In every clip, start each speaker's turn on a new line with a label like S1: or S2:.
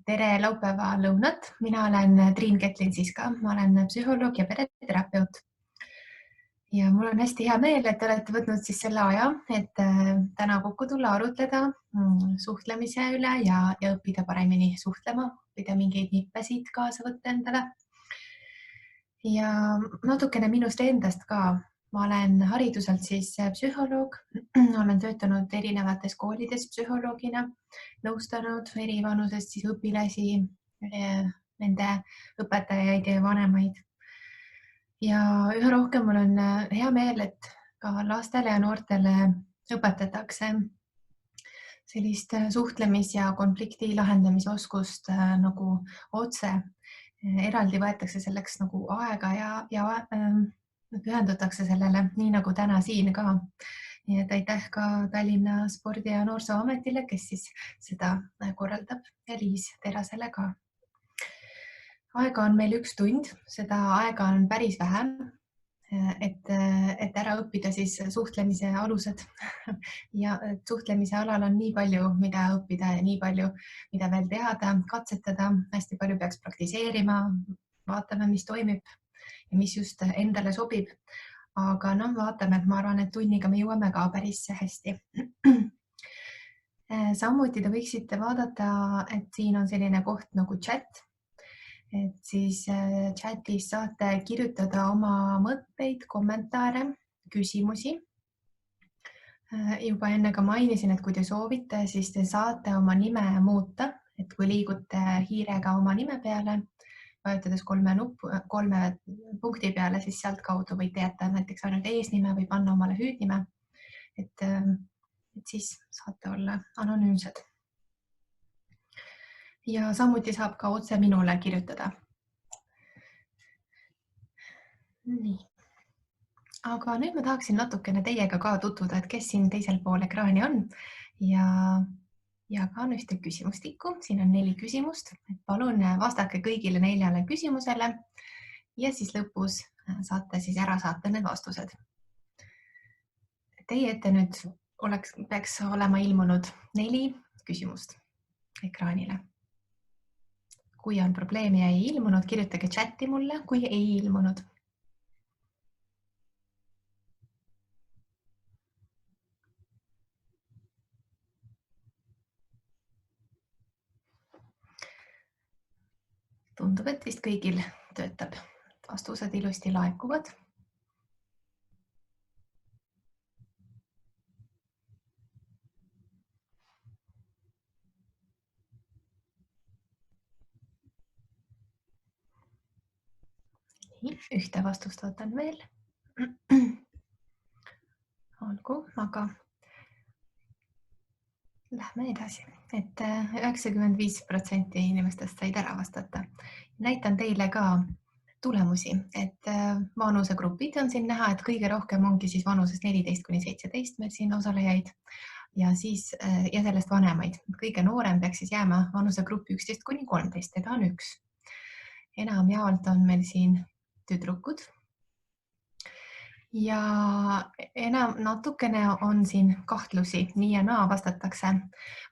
S1: Tere laupäeva lõunat. Mina olen Triin Ketlin-Siska. Ma olen psühholoog ja pereterapeut. Ja mul on hästi hea meel, et te olete võtnud siis selle aja, et täna kokku tulla arutleda suhtlemise üle ja õppida paremini suhtlema, õppida mingeid nippesid kaasa võtta endale. Ja natukene minust endast ka. Ma olen hariduselt siis psühholoog. Olen töötanud erinevates koolides psühholoogina, nõustanud eri vanusest siis õpilasi, nende õpetajaid ja vanemaid. Ja üha rohkem mul on hea meel, et ka lastele ja noortele õpetatakse sellist suhtlemis- ja konflikti lahendamisoskust nagu otse. Eraldi võetakse selleks nagu aega ja pühendutakse sellele, nii nagu täna siin ka. Nii et aitäh ka Tallinna Spordi- ja Noorsooametile, kes siis seda korraldab, ja Liis Terasele ka. Aega on meil 1 tund, seda aega on päris vähe, et ära õppida siis suhtlemise alused. Ja suhtlemise alal on nii palju, mida õppida ja nii palju, mida veel teada, katsetada, hästi palju peaks praktiseerima, vaatame, mis toimib ja mis just endale sobib. Aga vaatame, ma arvan, et tunniga me jõuame ka päris hästi. Samuti te võiksite vaadata, et siin on selline koht nagu chat. Et siis chatis saate kirjutada oma mõtteid, kommentaare, küsimusi. Juba enne ka mainisin, et kui te soovite, siis te saate oma nime muuta, et kui liigute hiirega oma nime peale, vajutades 3 punkti peale, siis sealt kaudu võite jätta näiteks ainult eesnime või panna omale hüüdnime, et siis saate olla anonüümsed. Ja samuti saab ka otse minule kirjutada. Nii. Aga nüüd ma tahaksin natukene teiega ka tutvuda, et kes siin teisel pool ekraani on ja jagan ühte küsimustikku. Siin on 4 küsimust. Palun vastake kõigile 4 küsimusele ja siis lõpus saate siis ära saata need vastused. Teie ette nüüd peaks olema ilmunud 4 küsimust ekraanile. Kui on probleemi ja ei ilmunud, kirjutage chati mulle, kui ei ilmunud. Tundub, et vist kõigil töötab. Vastused ilusti laekuvad. Ühte vastust ootan veel. Olgu, aga lähme edasi. Et 95% inimestest said ära vastata. Näitan teile ka tulemusi, et vanusegrupid on siin näha, et kõige rohkem ongi siis vanusest 14–17 meil siin osalejaid ja sellest vanemaid. Kõige noorem peaks siis jääma vanusegruppi 11–13, teda on 1. Enamjaolt on meil siin tüdrukud ja natukene on siin kahtlusi, nii ja naa vastatakse.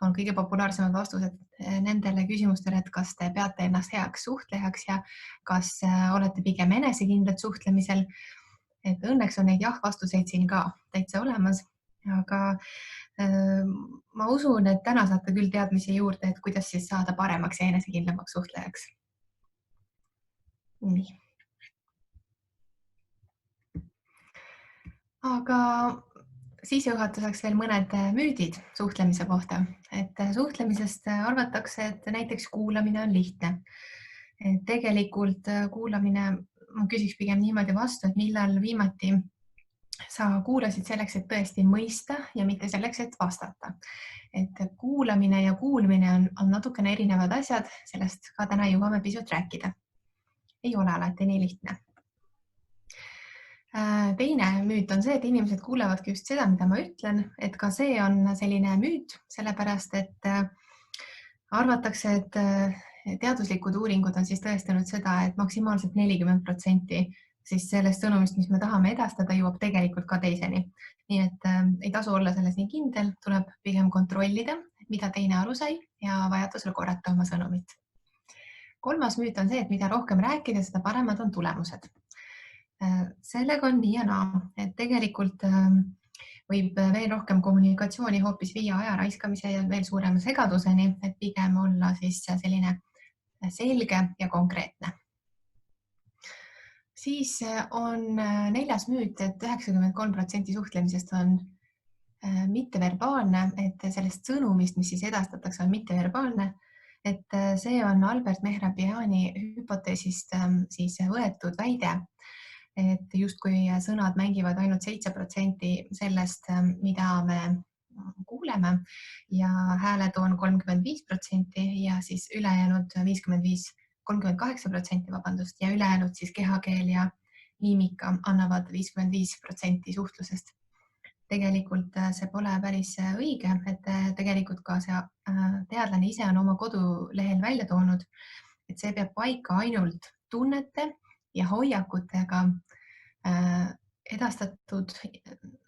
S1: On kõige populaarsemad vastused nendele küsimustele, et kas te peate ennast heaks suhtlejaks ja kas olete pigem enesekindlad suhtlemisel. Et õnneks on neid jah-vastuseid siin ka täitsa olemas, aga ma usun, et täna saate küll teadmisi juurde, et kuidas siis saada paremaks ja enesekindlamaks suhtlejaks. Nii. Aga sissejuhatuseks veel mõned müüdid suhtlemise kohta. Et suhtlemisest arvatakse, et näiteks kuulamine on lihtne. Tegelikult kuulamine, ma küsiks pigem niimoodi vastu, et millal viimati sa kuulasid selleks, et tõesti mõista ja mitte selleks, et vastata. Et kuulamine ja kuulmine on natukene erinevad asjad, sellest ka täna jõuame pisut rääkida. Ei ole alati nii lihtne. Teine müüt on see, et inimesed kuulevadki just seda, mida ma ütlen, et ka see on selline müüt, sellepärast et arvatakse, et teaduslikud uuringud on siis tõestanud seda, et maksimaalselt 40% siis sellest sõnumist, mis me tahame edastada, jõuab tegelikult ka teiseni. Nii et ei tasu olla selles nii kindel, tuleb pigem kontrollida, mida teine aru sai ja vajadusel korrata oma sõnumit. Kolmas müüt on see, et mida rohkem rääkida, seda paremad on tulemused. Sellega on nii ja naa, et tegelikult võib veel rohkem kommunikatsiooni hoopis viia aja raiskamise ja veel suurema segaduseni, et pigem olla siis selline selge ja konkreetne. Siis on neljas müüt, et 93% suhtlemisest on mitteverbaalne, et sellest sõnumist, mis siis edastatakse, on mitteverbaalne. Et see on Albert Mehrabiani hüpoteesist siis võetud väide, et justkui sõnad mängivad ainult 7% sellest, mida me kuuleme ja hääletoon 35% ja siis ülejäänud 38%, vabandust, ja ülejäänud siis kehakeel ja miimika annavad 55% suhtlusest. Tegelikult see pole päris õige, et tegelikult ka see teadlane ise on oma kodulehel välja toonud, et see peab paika ainult tunnete ja hoiakutega edastatud,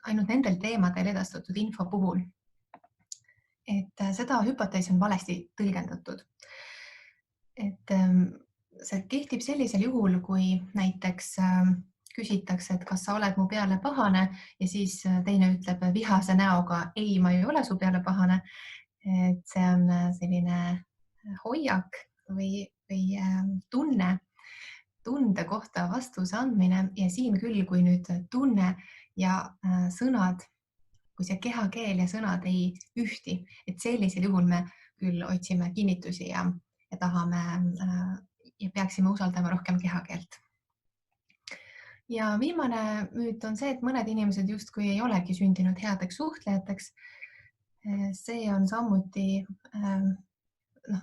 S1: ainult nendel teemadel edastatud info puhul. Et seda hüpoteesi on valesti tõlgendatud. Et see kehtib sellisel juhul, kui näiteks küsitakse, et kas sa oled mu peale pahane ja siis teine ütleb vihase näoga, ei, ma ei ole su peale pahane. Et see on selline hoiak või tunde kohta vastuse andmine ja siin küll, kui nüüd tunne ja sõnad, kui see kehakeel ja sõnad ei ühti, et sellisel juhul me küll otsime kinnitusi ja tahame ja peaksime usaldama rohkem kehakeelt. Ja viimane müüt on see, et mõned inimesed justkui ei olegi sündinud headeks suhtlejateks. See on samuti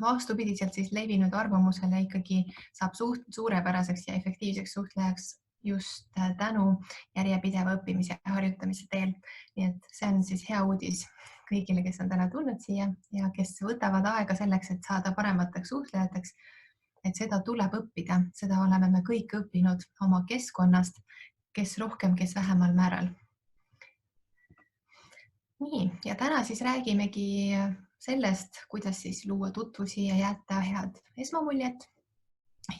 S1: vastupidiselt siis levinud arvamusele ikkagi saab suurepäraseks ja efektiivseks suhtlejaks just tänu järjepideva õppimise ja harjutamise teel. Nii et see on siis hea uudis kõigile, kes on täna tulnud siia ja kes võtavad aega selleks, et saada paremateks suhtlejateks. Et seda tuleb õppida, seda oleme me kõik õppinud oma keskkonnast, kes rohkem, kes vähemal määral. Nii, ja täna siis räägimegi sellest, kuidas siis luua tutvusi ja jätta head esmamuljet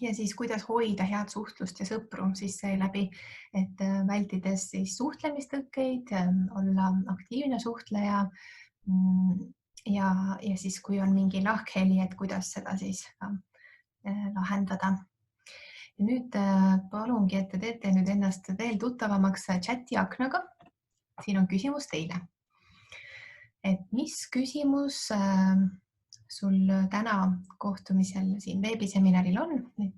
S1: ja siis kuidas hoida head suhtlust ja sõpru siis seeläbi, et vältides siis suhtlemistõkkeid, olla aktiivne suhtleja ja siis, kui on mingi lahkheli, et kuidas seda siis lahendada. Ja nüüd palungi, et te teete nüüd ennast veel tuttavamaks chati aknaga. Siin on küsimus teile. Et mis küsimus sul täna kohtumisel siin veebiseminaril on?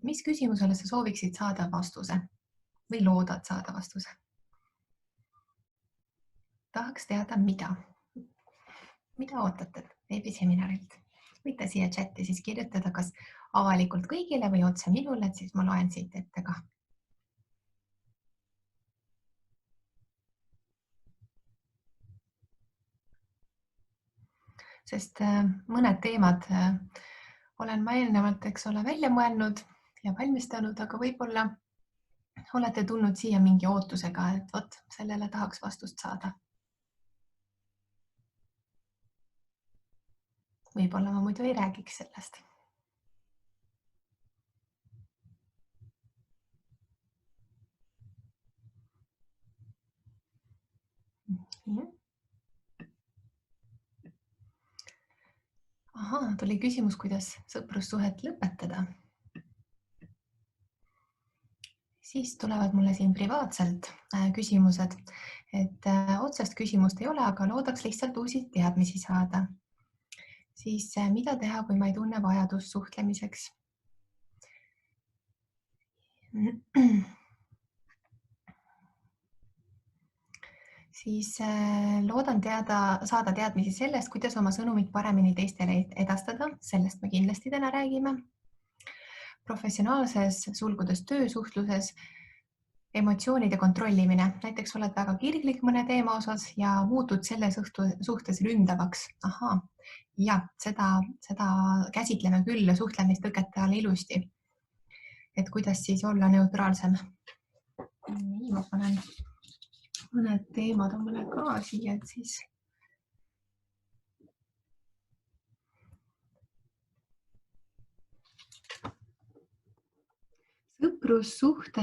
S1: Mis küsimusele sa sooviksid saada vastuse või loodad saada vastuse? Tahaks teada, mida? Mida ootate veebiseminarilt? Võite siia chati siis kirjutada, kas avalikult kõigile või otse minule, et siis ma loen siit ette ka. Sest mõned teemad olen ma eelnevalt, eks ole, välja mõelnud ja valmistanud, aga võib-olla olete tulnud siia mingi ootusega, et vot sellele tahaks vastust saada. Võib-olla ma muidu ei räägiks sellest. Aha, tuli küsimus, kuidas sõprussuhet lõpetada. Siis tulevad mulle siin privaatselt küsimused, et otsest küsimust ei ole, aga loodaks lihtsalt uusi teadmisi saada. Siis mida teha, kui ma ei tunne vajadust suhtlemiseks? Siis loodan saada teadmisi sellest, kuidas oma sõnumit paremini teistele edastada. Sellest me kindlasti täna räägime. Professionaalses sulgudes töösuhtluses emotsioonide kontrollimine. Näiteks oled väga kirglik mõne teema osas ja muutud selle suhtes ründavaks. Aha, ja seda käsitleme küll suhtlemistõkete all ilusti. Et kuidas siis olla neutraalsem. Nii, ma panen mõned teemad on mulle ka siia, et siis sõprussuhte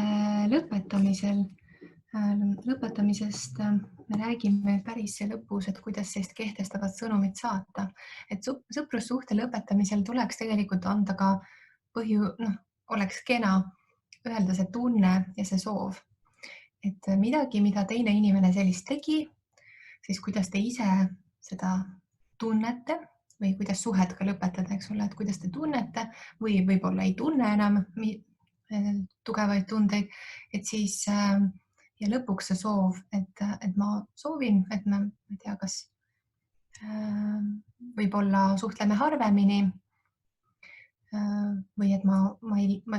S1: lõpetamisest me räägime päris lõpus, et kuidas sellist kehtestavat sõnumit saata. Et sõprussuhte lõpetamisel tuleks tegelikult anda ka oleks kena öelda see tunne ja see soov. Et midagi, mida teine inimene sellist tegi, siis kuidas te ise seda tunnete või kuidas suhet ka lõpetada, eks ole, et kuidas te tunnete või võib-olla ei tunne enam tugevaid tundeid, et siis ja lõpuks see soov, et ma soovin, et ma ei tea, kas võib-olla suhtleme harvemini või et ma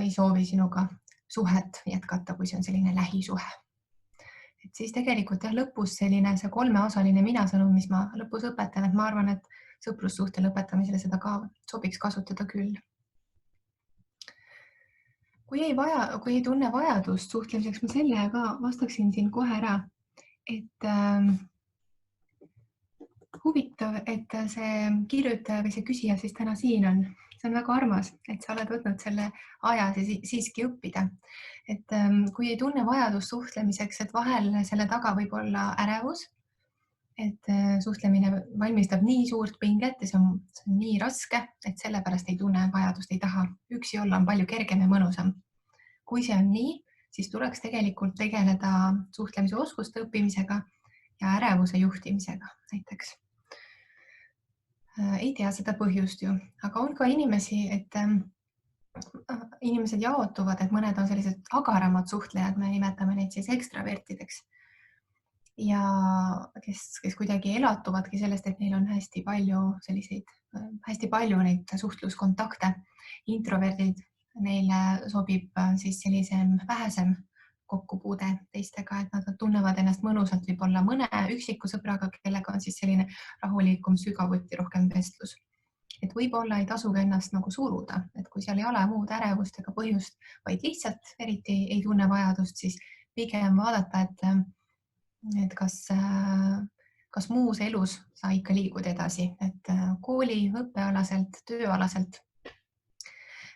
S1: ei soovi sinuga suhet jätkata, kui see on selline lähisuhe. Et siis tegelikult jah, lõpus selline see kolmeosaline minasõnum, mis ma lõpus õpetan, et ma arvan, et sõprussuhte lõpetamisele seda ka sobiks kasutada küll. Kui ei tunne vajadust suhtlemiseks, ma selle ka vastaksin siin kohe ära, et huvitav, et see kirjutaja või see küsija siis täna siin on. See on väga armas, et sa oled võtnud selle aja siiski õppida. Et kui ei tunne vajadust suhtlemiseks, et vahel selle taga võib olla ärevus, et suhtlemine valmistab nii suurt pinget ja see on nii raske, et sellepärast ei tunne vajadust, ei taha. Üksi olla on palju kergem ja mõnusam. Kui see on nii, siis tuleks tegelikult tegeleda suhtlemise oskuste õppimisega ja ärevuse juhtimisega näiteks. Ei tea seda põhjust ju, aga on ka inimesi, et inimesed jaotuvad, et mõned on sellised agaramad suhtlejad, me nimetame neid siis ekstravertideks. Ja kes kuidagi elatuvadki sellest, et neil on hästi palju neid suhtluskontakte. Introverdid, neile sobib siis sellisem vähesem kokkupuude teistega, et nad tunnevad ennast mõnusalt võib-olla mõne üksiku sõbraga, kellega on siis selline rahulikum, sügavuti rohkem vestlus. Et võib-olla ei tasuga ennast nagu suruda, et kui seal ei ole muud ärevust ega põhjust, vaid lihtsalt eriti ei tunne vajadust, siis pigem vaadata, et kas muus elus sa ikka liigud edasi, et kooli, õppealaselt, tööalaselt.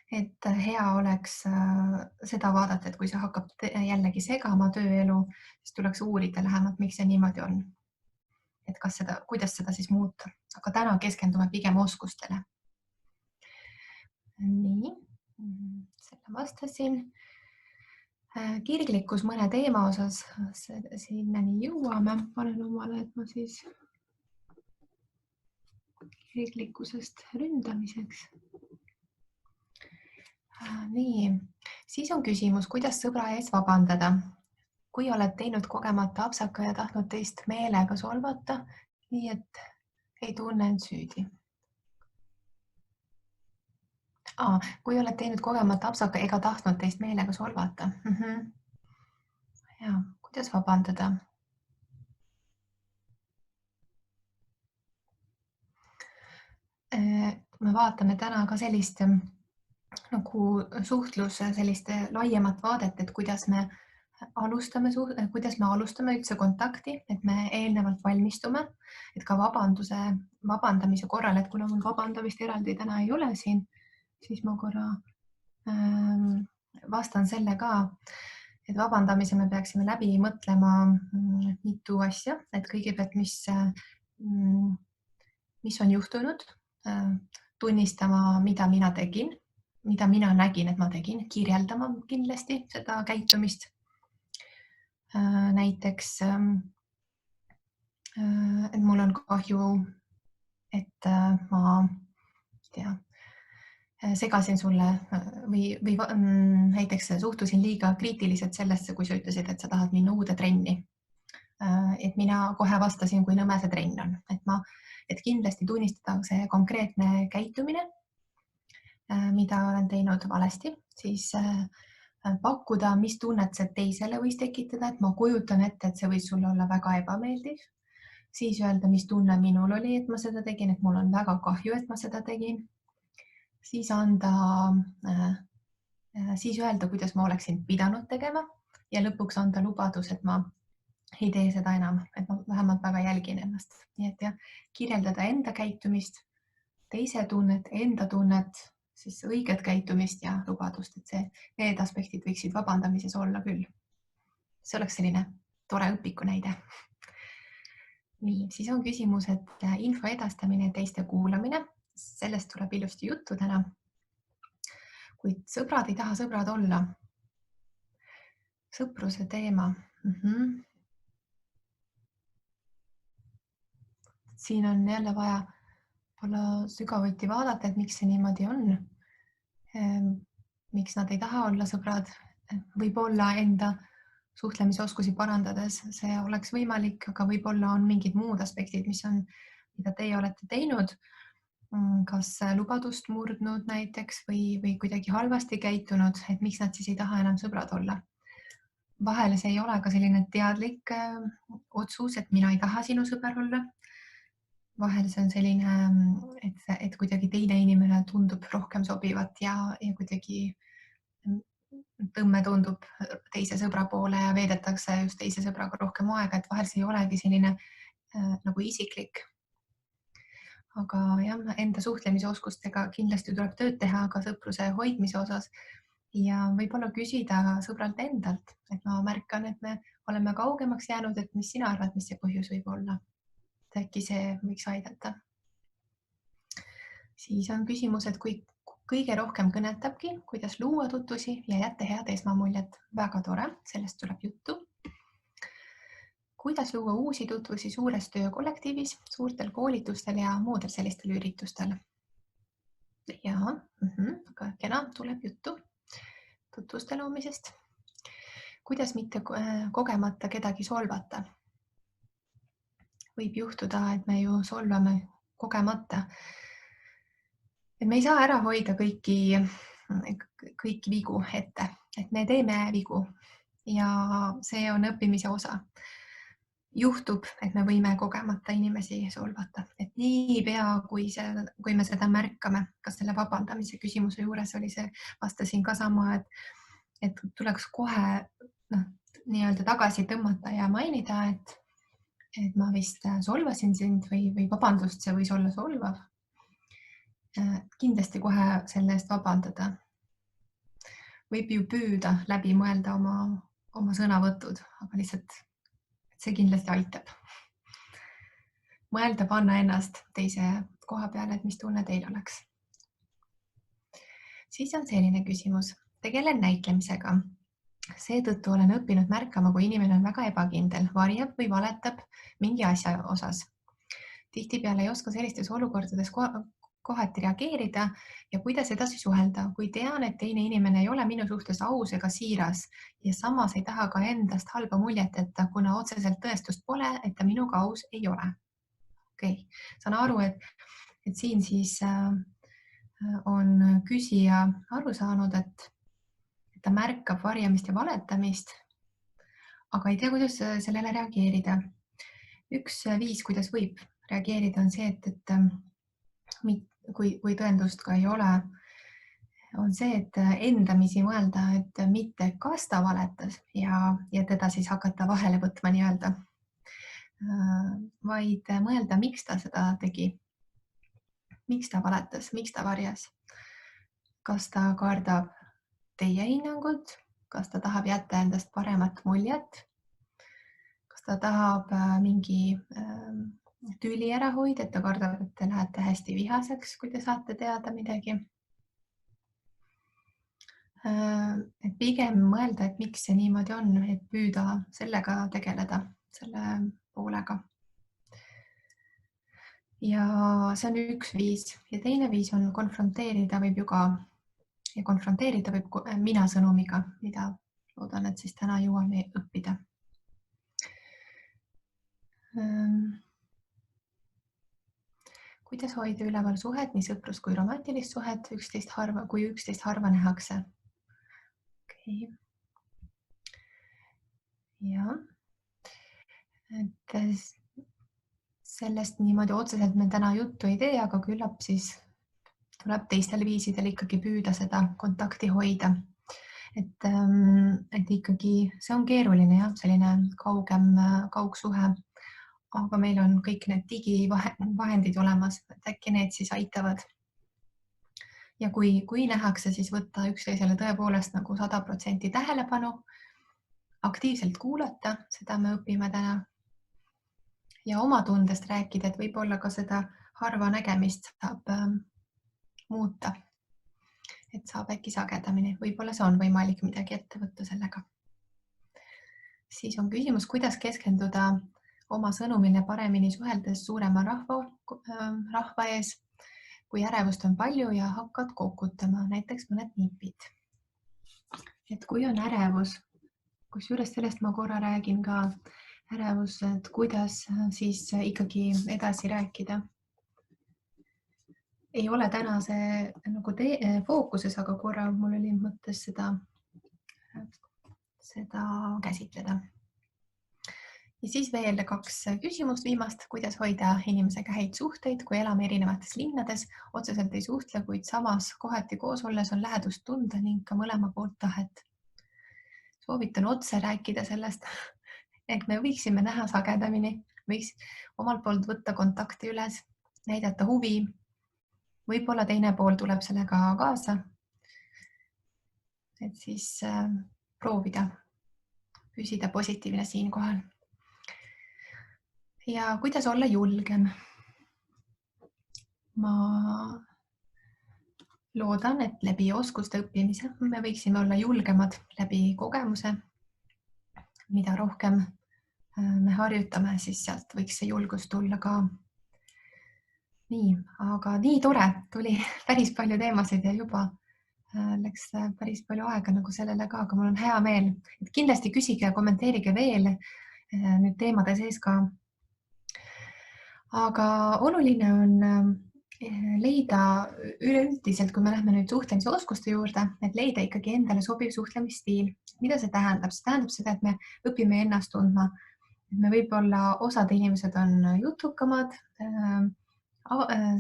S1: Et hea oleks seda vaadata, et kui see hakkab jällegi segama tööelu, siis tuleks uurida lähemalt, miks see niimoodi on. Et kuidas seda siis muuta. Aga täna keskendume pigem oskustele. Nii, selle vastasin. Kirglikkus mõne teema osas, sinnani jõuame. Panen omale, et ma siis kirglikkusest ründamiseks. Nii, siis on küsimus, kuidas sõbra ees vabandada. Kui oled teinud kogemata apsaka ja tahtnud teist meelega solvata, nii et ei tunne end süüdi. Kui oled teinud kogemata apsaka ega tahtnud teist meelega solvata. Ja, kuidas vabandada? Me vaatame täna ka sellist nagu suhtlus selliste laiemat vaadet, et kuidas me alustame üldse kontakti, et me eelnevalt valmistume, et ka vabandamise korral, et kuna mul vabandamist eraldi täna ei ole siin, siis ma korra vastan selle ka, et vabandamise me peaksime läbi mõtlema mitu asja, et kõigepealt, mis on juhtunud, tunnistama, mida mina tegin, mida mina nägin, et ma tegin, kirjeldama kindlasti seda käitumist. Näiteks, et mul on kahju, et ma segasin sulle või näiteks suhtusin liiga kriitiliselt sellesse, kui sa ütlesid, et sa tahad minna uude trenni. Et mina kohe vastasin, kui nõme see trenn on. Et kindlasti tunnistada see konkreetne käitumine, mida olen teinud valesti, siis pakkuda, mis tunnet see teisele võis tekitada, et ma kujutan ette, et see võis sulle olla väga ebameeldiv. Siis öelda, mis tunne minul oli, et ma seda tegin, et mul on väga kahju, et ma seda tegin. Siis öelda, kuidas ma oleksin pidanud tegema ja lõpuks anda lubadus, et ma ei tee seda enam, et ma vähemalt väga jälgin ennast. Nii et jah, kirjeldada enda käitumist, teise tunnet, enda tunnet, siis õiget käitumist ja lubadust, et need aspektid võiksid vabandamises olla küll. See oleks selline tore õpiku näide. Nii, siis on küsimus, et info edastamine ja teiste kuulamine, sellest tuleb ilusti juttu täna. Kuid sõbrad ei taha sõbrad olla. Sõpruse teema. Siin on jälle vaja sügavuti vaadata, et miks see niimoodi on. Miks nad ei taha olla sõbrad? Võib-olla enda suhtlemisoskusi parandades see oleks võimalik, aga võib-olla on mingid muud aspektid, mida teie olete teinud. Kas lubadust murdnud näiteks või kuidagi halvasti käitunud, et miks nad siis ei taha enam sõbrad olla. Vahel see ei ole ka selline teadlik otsus, et mina ei taha sinu sõber olla. Vahel see on selline, et kuidagi teine inimene tundub rohkem sobivat ja kuidagi tõmme tundub teise sõbra poole ja veedetakse just teise sõbraga rohkem aega, et vahel see ei olegi selline nagu isiklik. Aga jah, enda suhtlemisoskustega kindlasti tuleb tööd teha ka sõpruse hoidmise osas ja võib-olla küsida sõbralt endalt, et ma märkan, et me oleme kaugemaks jäänud, et mis sina arvad, mis see põhjus võib olla? Äkki see võiks aidata. Siis on küsimus, et kui kõige rohkem kõnetabki, kuidas luua tutvusi ja jätta head esmamuljet. Väga tore, sellest tuleb juttu. Kuidas luua uusi tutvusi suures töökollektiivis, suurtel koolitustel ja muudel sellistel üritustel? Ja, aga kena, tuleb juttu tutvuste loomisest. Kuidas mitte kogemata kedagi solvata? Võib juhtuda, et me ju solvame kogemata. Et me ei saa ära hoida kõiki vigu ette, et me teeme vigu ja see on õppimise osa. Juhtub, et me võime kogemata inimesi solvata, et niipea, kui me seda märkame, kas selle vabandamise küsimuse juures oli see, vastasin ka sama, et tuleks kohe nii-öelda tagasi tõmmata ja mainida, et ma vist solvasin sind või vabandust, see võis olla solvav. Kindlasti kohe selle eest vabandada. Võib ju püüda läbi mõelda oma sõnavõtud, aga lihtsalt see kindlasti aitab. Mõelda, panna ennast teise koha peale, et mis tunne teil oleks. Siis on selline küsimus. Tegelen näitlemisega. Seetõttu olen õppinud märkama, kui inimene on väga ebakindel, varjab või valetab mingi asja osas. Tihtipeale ei oska sellistes olukordades kohati reageerida ja kuidas edasi suhelda, kui tean, et teine inimene ei ole minu suhtes aus ega siiras ja samas ei taha ka endast halba muljet jätta, kuna otseselt tõestust pole, et ta minuga aus ei ole. Okei. Saan aru, et siin siis on küsija aru saanud, et ta märkab varjamist ja valetamist, aga ei tea, kuidas sellele reageerida. Üks viis, kuidas võib reageerida, on see, et kui tõendust ka ei ole, on see, et endamisi mõelda, et mitte kas ta valetas ja teda siis hakata vahele võtma nii-öelda, vaid mõelda, miks ta seda tegi. Miks ta valetas, miks ta varjas? Kas ta kardab teie hinnangut, kas ta tahab jätta endast paremat muljet, kas ta tahab mingi tüli ära hoida, et ta kardab, et te lähete hästi vihaseks, kui te saate teada midagi. Et pigem mõelda, et miks see niimoodi on, et püüda sellega tegeleda, selle poolega. Ja see on üks viis ja teine viis on konfronteerida võib ju ka. Ja konfronteerida võib mina sõnumiga, mida loodan, et siis täna jõuame õppida. Kuidas hoida üleval suhet, nii sõprus kui romantilist suhet, kui üksteist harva nähakse? Okay. Ja. Et sellest niimoodi otseselt me täna juttu ei tee, aga küllap siis tuleb teistel viisidel ikkagi püüda seda kontakti hoida. Et ikkagi see on keeruline jah, selline kaugsuhe, aga meil on kõik need digivahendid olemas, et äkki need siis aitavad. Ja kui nähakse, siis võtta üksteisele tõepoolest nagu 100% tähelepanu, aktiivselt kuulata, seda me õpime täna. Ja oma tundest rääkida, et võib-olla ka seda harva nägemist saab muuta. Et saab äkki sagedamini, võib-olla see on võimalik midagi ette võtta sellega. Siis on küsimus, kuidas keskenduda oma sõnumile paremini suheldes suurema rahva ees, kui ärevust on palju ja hakkad kokutama, näiteks mõned nipid. Et kui on ärevus, kusjuures sellest ma korra räägin ka, ärevus, et kuidas siis ikkagi edasi rääkida. Ei ole täna see nagu fookuses, aga korra mul oli mõttes seda käsitleda. Ja siis veel 2 küsimust viimast, kuidas hoida inimesega häid suhteid, kui elame erinevates linnades, otseselt ei suhtle, kuid samas kohati koos olles on lähedust tunda ning ka mõlema poolt tahet. Soovitan otse rääkida sellest, et me võiksime näha sagedamini, võiks omalt poolt võtta kontakti üles, näidata huvi. Võib-olla teine pool tuleb sellega kaasa. Et siis proovida püsida positiivne siinkohal. Ja kuidas olla julgem? Ma loodan, et läbi oskuste õppimise me võiksime olla julgemad läbi kogemuse. Mida rohkem me harjutame, siis sealt võiks see julgus tulla ka. Nii, aga nii tore, tuli päris palju teemasid ja juba läks päris palju aega nagu sellele ka, aga mul on hea meel. Et kindlasti küsige ja kommenteerige veel nüüd teemade sees ka. Aga oluline on leida üleüldiselt, kui me lähme nüüd suhtlemise oskuste juurde, et leida ikkagi endale sobiv suhtlemisstiil. Mida see tähendab? See tähendab seda, et me õpime ennast tundma. Me võib-olla osad inimesed on jutukamad,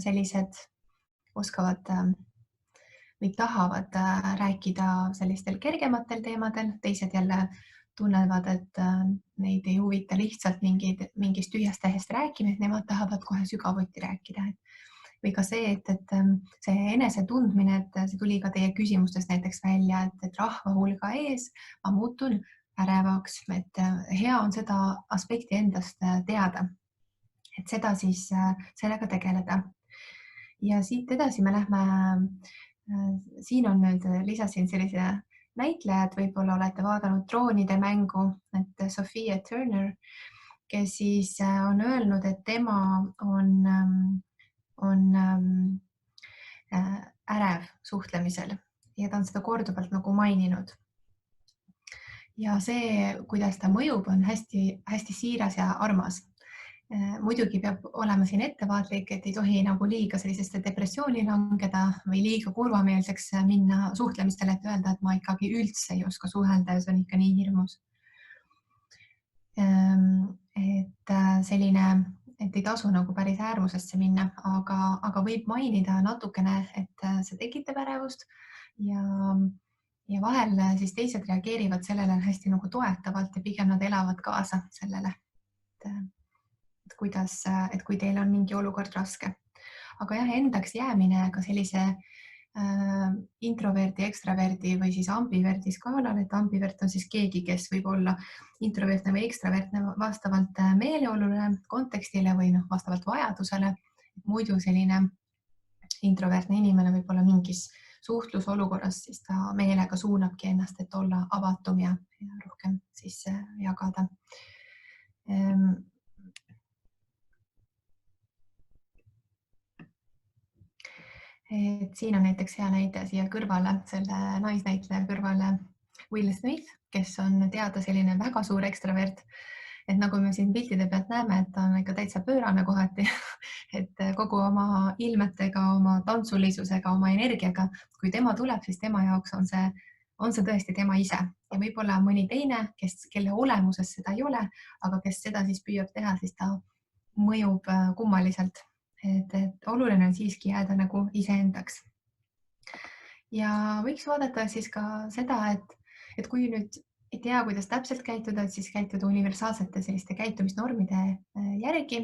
S1: sellised oskavad või tahavad rääkida sellistel kergematel teemadel, teised jälle tunnevad, et neid ei huvita lihtsalt mingist tühjast tähest rääkimist, nemad tahavad kohe sügavuti rääkida. Või ka see, et see enesetundmine, et see tuli ka teie küsimustest näiteks välja, et rahva hulga ees ma muutun ärevaks, et hea on seda aspekti endast teada, et seda siis sellega tegeleda. Ja siit edasi me lähme, siin on nüüd lisasin sellise näitlejad, võib-olla olete vaadanud Troonide mängu, et Sophia Turner, kes siis on öelnud, et tema on ärev suhtlemisel ja ta on seda korduvalt nagu maininud. Ja see, kuidas ta mõjub, on hästi siiras ja armas. Muidugi peab olema siin ettevaatlik, et ei tohi nagu liiga selliseste depressiooni langeda või liiga kurvameelseks minna suhtlemistele, et öelda, et ma ikkagi üldse ei oska suhelda ja see on ikka nii hirmus. Et selline, et ei tasu nagu päris äärmusesse minna, aga võib mainida natukene, et see tekitab ärevust ja vahel siis teised reageerivad sellele hästi nagu toetavalt ja pigem nad elavad kaasa sellele, et kui teil on mingi olukord raske. Aga jah, endaks jäämine ka sellise introverdi, ekstraverdi või siis ambiverdi skaalal, et ambivert on siis keegi, kes võib olla introvertne või ekstravertne vastavalt meeleolule, kontekstile või vastavalt vajadusele. Muidu selline introvertne inimene võib olla mingis suhtlusolukorras, siis ta meelega suunabki ennast, et olla avatum ja rohkem siis jagada. Et siin on näiteks hea näide siia kõrvale, selle naisnäitleja kõrvale Will Smith, kes on teada selline väga suur ekstravert. Et nagu me siin piltide pealt näeme, et ta on ikka täitsa pöörane kohati, et kogu oma ilmetega, oma tantsulisusega, oma energiaga, kui tema tuleb, siis tema jaoks on see tõesti tema ise. Ja võib-olla mõni teine, kelle olemuses seda ei ole, aga kes seda siis püüab teha, siis ta mõjub kummaliselt. Et oluline on siiski jääda nagu iseendaks. Ja võiks vaadata siis ka seda, et kui nüüd ei tea, kuidas täpselt käituda, et siis käituda universaalsete selliste käitumisnormide järgi.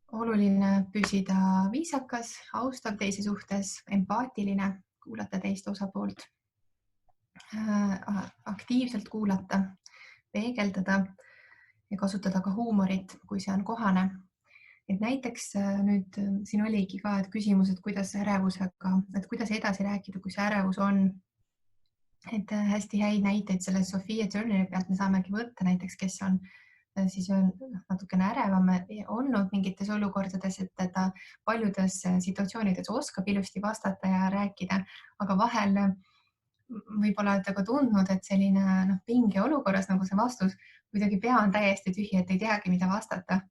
S1: Oluline püsida viisakas, austav teise suhtes, empaatiline, kuulata teist osapoolt, aktiivselt kuulata, peegeldada ja kasutada ka huumorit, kui see on kohane. Et näiteks nüüd siin oligi ka küsimus, et kuidas ärevusega, et kuidas edasi rääkida, kui see ärevus on. Et hästi häid näiteid selle Sophia Turneri pealt me saamegi võtta näiteks, kes on siis on natukene ärevam olnud mingites olukordades, et ta paljudes situatsioonides oskab ilusti vastata ja rääkida, aga vahel võib-olla olete ka tundnud, et selline pinge olukorras nagu see vastus, kuidagi pea on täiesti tühi, et ei teagi, mida vastata.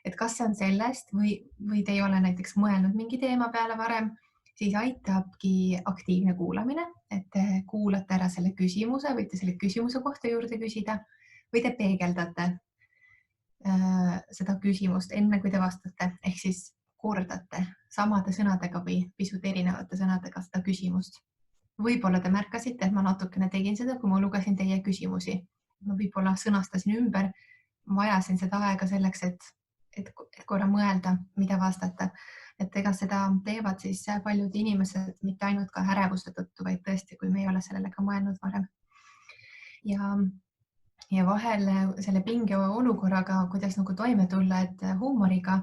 S1: Et kas see on sellest või te ei ole näiteks mõelnud mingi teema peale varem, siis aitabki aktiivne kuulamine, et te kuulate ära selle küsimuse, võite selle küsimuse kohta juurde küsida või te peegeldate seda küsimust enne, kui te vastate, ehk siis kordate samade sõnadega või pisut erinevate sõnadega seda küsimust. Võib-olla te märkasite, et ma natukene tegin seda, kui ma lugesin teie küsimusi. Ma võib-olla sõnastasin ümber, vajasin seda aega selleks, et korra mõelda, mida vastata. Et ega seda teevad siis paljud inimesed mitte ainult ka ärevuse tõttu, vaid tõesti, kui me ei ole sellele ka mõelnud varem. Ja vahel selle pinge olukorraga, kuidas nagu toime tulla, et huumoriga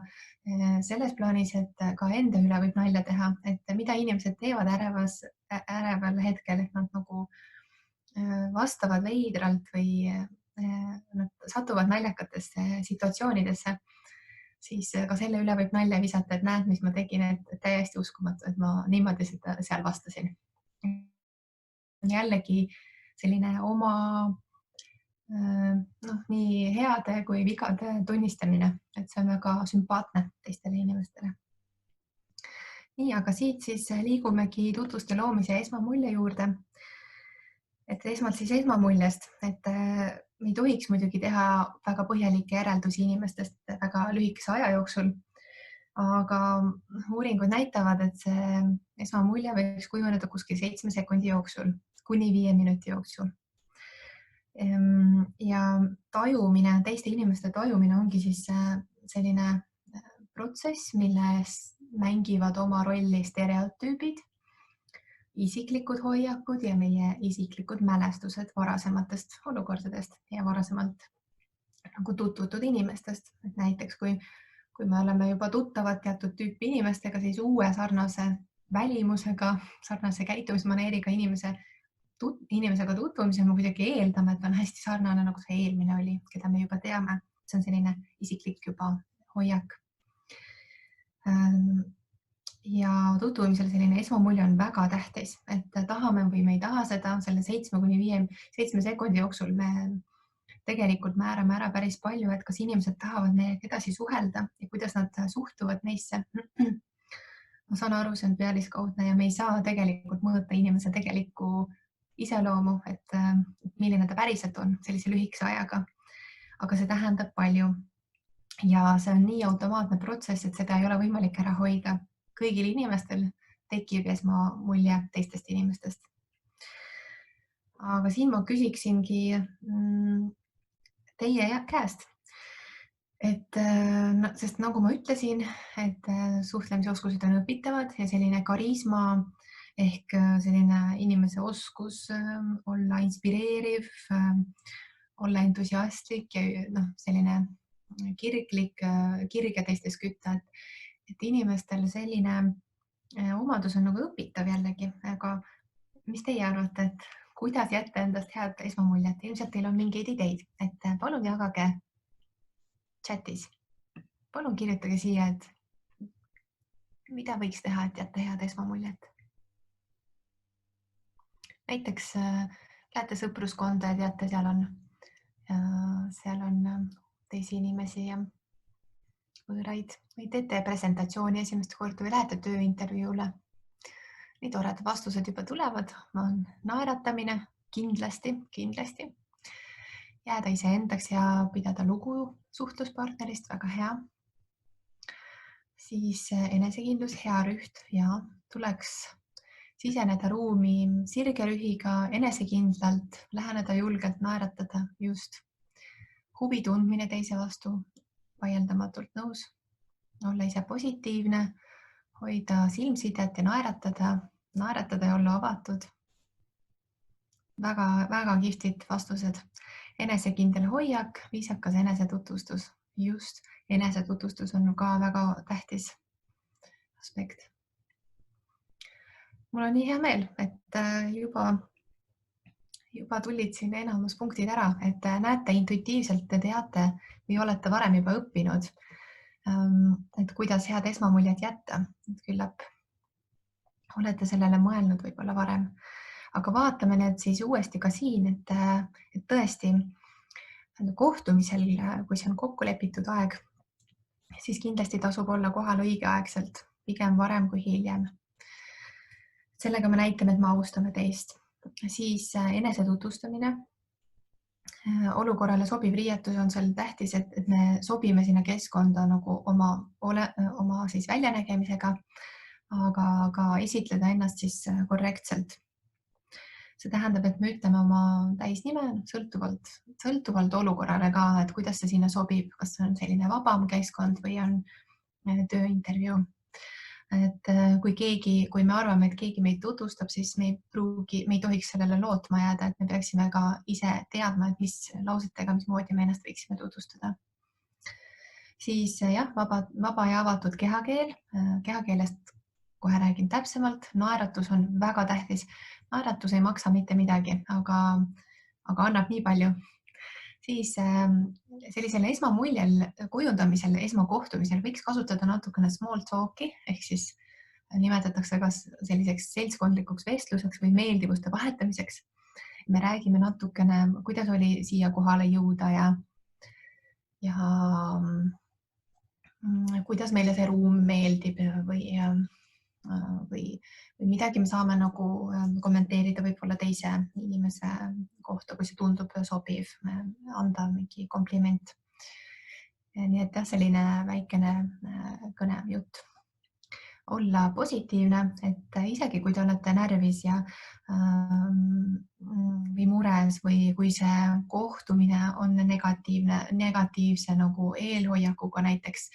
S1: selles plaanis, et ka enda üle võib nalja teha, et mida inimesed teevad äreval hetkel, et nad nagu vastavad veidralt või nad satuvad naljakatesse situatsioonidesse, siis ka selle üle võib nalja visata, et näed, mis ma tegin, et täiesti uskumatu, et ma niimoodi seal vastasin. Jällegi selline oma nii heade kui vigade tunnistamine, et see on väga sümpaatne teistele inimestele. Nii, aga siit siis liigumegi tutvuste loomise esmamulje juurde. Et esmalt siis esmamuljest, et me ei tohiks muidugi teha väga põhjalikke järeldusi inimestest väga lühikese aja jooksul, aga uuringud näitavad, et see esmamulje võiks kujuneda kuskil 7 sekundi jooksul kuni 5 minuti jooksul. Ja tajumine, teiste inimeste tajumine ongi siis selline protsess, milles mängivad oma rolli stereotüübid, isiklikud hoiakud ja meie isiklikud mälestused varasematest olukordadest ja varasemalt nagu tutvutud inimestest. Et näiteks kui me oleme juba tuttavad teatud tüüpi inimestega, siis uue sarnase välimusega, sarnase käitumismaneeriga inimesega tutvumisel me kuidagi eeldame, et on hästi sarnane, nagu see eelmine oli, keda me juba teame. See on selline isiklik juba hoiak. Ja tutvumisel selline esmamulje on väga tähtis, et tahame või me ei taha seda, selle 7 sekundi jooksul me tegelikult määrame ära päris palju, et kas inimesed tahavad meiega edasi suhelda ja kuidas nad suhtuvad meisse. Ma saan aru, see on pealiskaudne ja me ei saa tegelikult mõõta inimese tegelikku iseloomu, et milline ta päriselt on sellise lühikese ajaga. Aga see tähendab palju ja see on nii automaatne protsess, et seda ei ole võimalik ära hoida. Kõigil inimestel tekib esmamulje teistest inimestest. Aga siin ma küsiksingi teie käest, et sest nagu ma ütlesin, et suhtlemisoskused on õpitavad ja selline karisma ehk selline inimese oskus olla inspireeriv, olla entusiastlik ja selline kirg ja teistes kütta, et inimestel selline omadus on nagu õpitav jällegi, aga mis teie arvate, et kuidas jätta endast head esmamuljet? Ilmselt teil on mingeid ideid, et palun jagage chatis. Palun kirjutage siia, et mida võiks teha, et jätta head esmamuljet. Näiteks lähete sõpruskonda ja teate, seal on teisi inimesi ja võõraid või teete presentatsiooni esimest korda või lähete tööintervjuule. Nii toredad vastused juba tulevad, on naeratamine, kindlasti. Jääda iseendaks ja pidada lugu suhtluspartnerist, väga hea. Siis enesekindlus, hea rüht ja tuleks siseneda ruumi sirge rühiga, enesekindlalt, läheneda julgelt, naeratada, just huvi tundmine teise vastu, vaieldamatult nõus. olla ise positiivne, hoida silmsidet ja naeratada ja olla avatud. Väga kihvtid vastused. Enesekindel hoiak, viisakas enesetutvustus. Just, enesetutvustus on ka väga tähtis aspekt. Mul on nii hea meel, et juba tulid siin enamus punktid ära, et näete intuitiivselt, te teate või olete varem juba õppinud, et kuidas head esmamuljet jätta. Küllap olete sellele mõelnud võib-olla varem, aga vaatame need siis uuesti ka siin, et tõesti kohtumisel, kui see on kokku lepitud aeg, siis kindlasti tasub olla kohal õigeaegselt, pigem varem kui hiljem. Sellega me näitame, et me austame teist. Siis enesetutvustamine. Olukorrale sobiv riietus on seal tähtis, et me sobime sinna keskkonda nagu oma siis väljanägemisega, aga ka esitleda ennast siis korrektselt. See tähendab, et me ütleme oma täisnime sõltuvalt olukorrale ka, et kuidas see sinna sobib, kas see on selline vabam keskkond või on tööintervjuu. Et kui me arvame, et keegi meid tutvustab, siis me ei tohiks sellele lootma jääda, et me peaksime ka ise teadma, et mis lausetega, mismoodi me ennast võiksime tutvustada. Siis jah, vaba ja avatud kehakeel. Kehakeelest kohe räägin täpsemalt. Naeratus on väga tähtis. Naeratus ei maksa mitte midagi, aga annab nii palju. Siis sellisel esmamuljel kujundamisel, esmakohtumisel võiks kasutada natukene small talk'i, ehk siis nimetatakse kas selliseks seltskondlikuks vestluseks või meeldivuste vahetamiseks. Me räägime natukene, kuidas oli siia kohale jõuda ja kuidas meile see ruum meeldib või midagi me saame nagu kommenteerida võib-olla teise inimese kohta, kui see tundub sobiv, anda mingi kompliment. Nii et jah, selline väikene kõnejutt. Olla positiivne, et isegi kui te olete närvis või mures või kui see kohtumine on negatiivse nagu eelhoiakuga näiteks,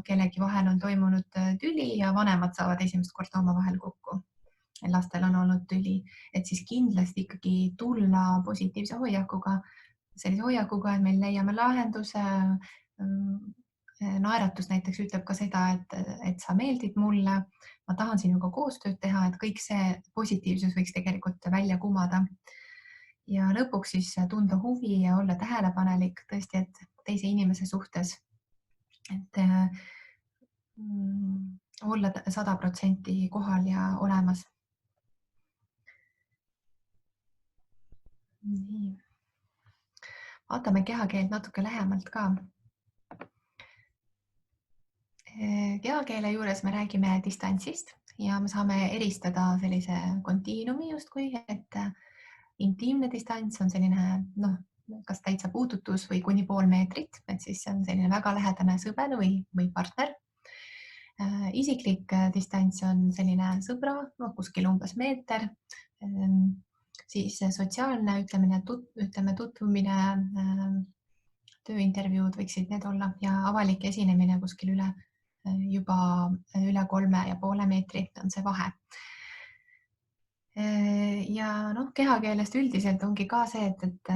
S1: kellegi vahel on toimunud tüli ja vanemad saavad esimest korda omavahel kokku. Lastel on olnud tüli, et siis kindlasti ikkagi tulla positiivse hoiakuga, sellise hoiakuga, et meil leiame lahenduse. Naeratus näiteks ütleb ka seda, et sa meeldid mulle, ma tahan sinuga koostööd teha, et kõik see positiivsus võiks tegelikult välja kumada. Ja lõpuks siis tunda huvi ja olla tähelepanelik tõesti, et teise inimese suhtes. Et olla 100% kohal ja olemas. Nii. Vaatame kehakeelt natuke lähemalt ka. Kehakeele juures me räägime distantsist ja me saame eristada sellise kontiinumi justkui, et intiimne distants on selline, kas täitsa puudutus või kuni pool meetrit, et siis see on selline väga lähedane sõber või partner. Isiklik distants on selline sõbra, kuskil umbes meeter, siis sotsiaalne ütleme tutvumine, tööintervjuud võiksid need olla ja avalik esinemine kuskil juba üle 3,5 meetri on see vahe. Ja kehakeelest üldiselt ongi ka see, et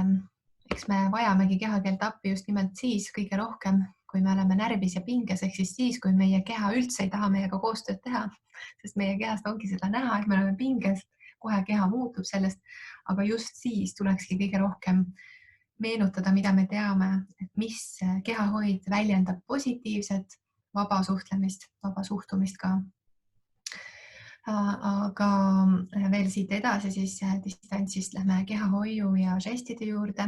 S1: eks me vajamegi kehakeelt appi just nimelt siis kõige rohkem, kui me oleme närvis ja pinges, ehk siis, kui meie keha üldse ei taha meiega koostööd teha, sest meie kehast ongi seda näha, et me oleme pinges, kohe keha muutub sellest, aga just siis tulekski kõige rohkem meenutada, mida me teame, et mis kehahoid väljendab positiivset, vaba suhtlemist, vaba suhtumist ka. Aga veel siit edasi siis distantsist lähme kehahoiu ja žestide juurde.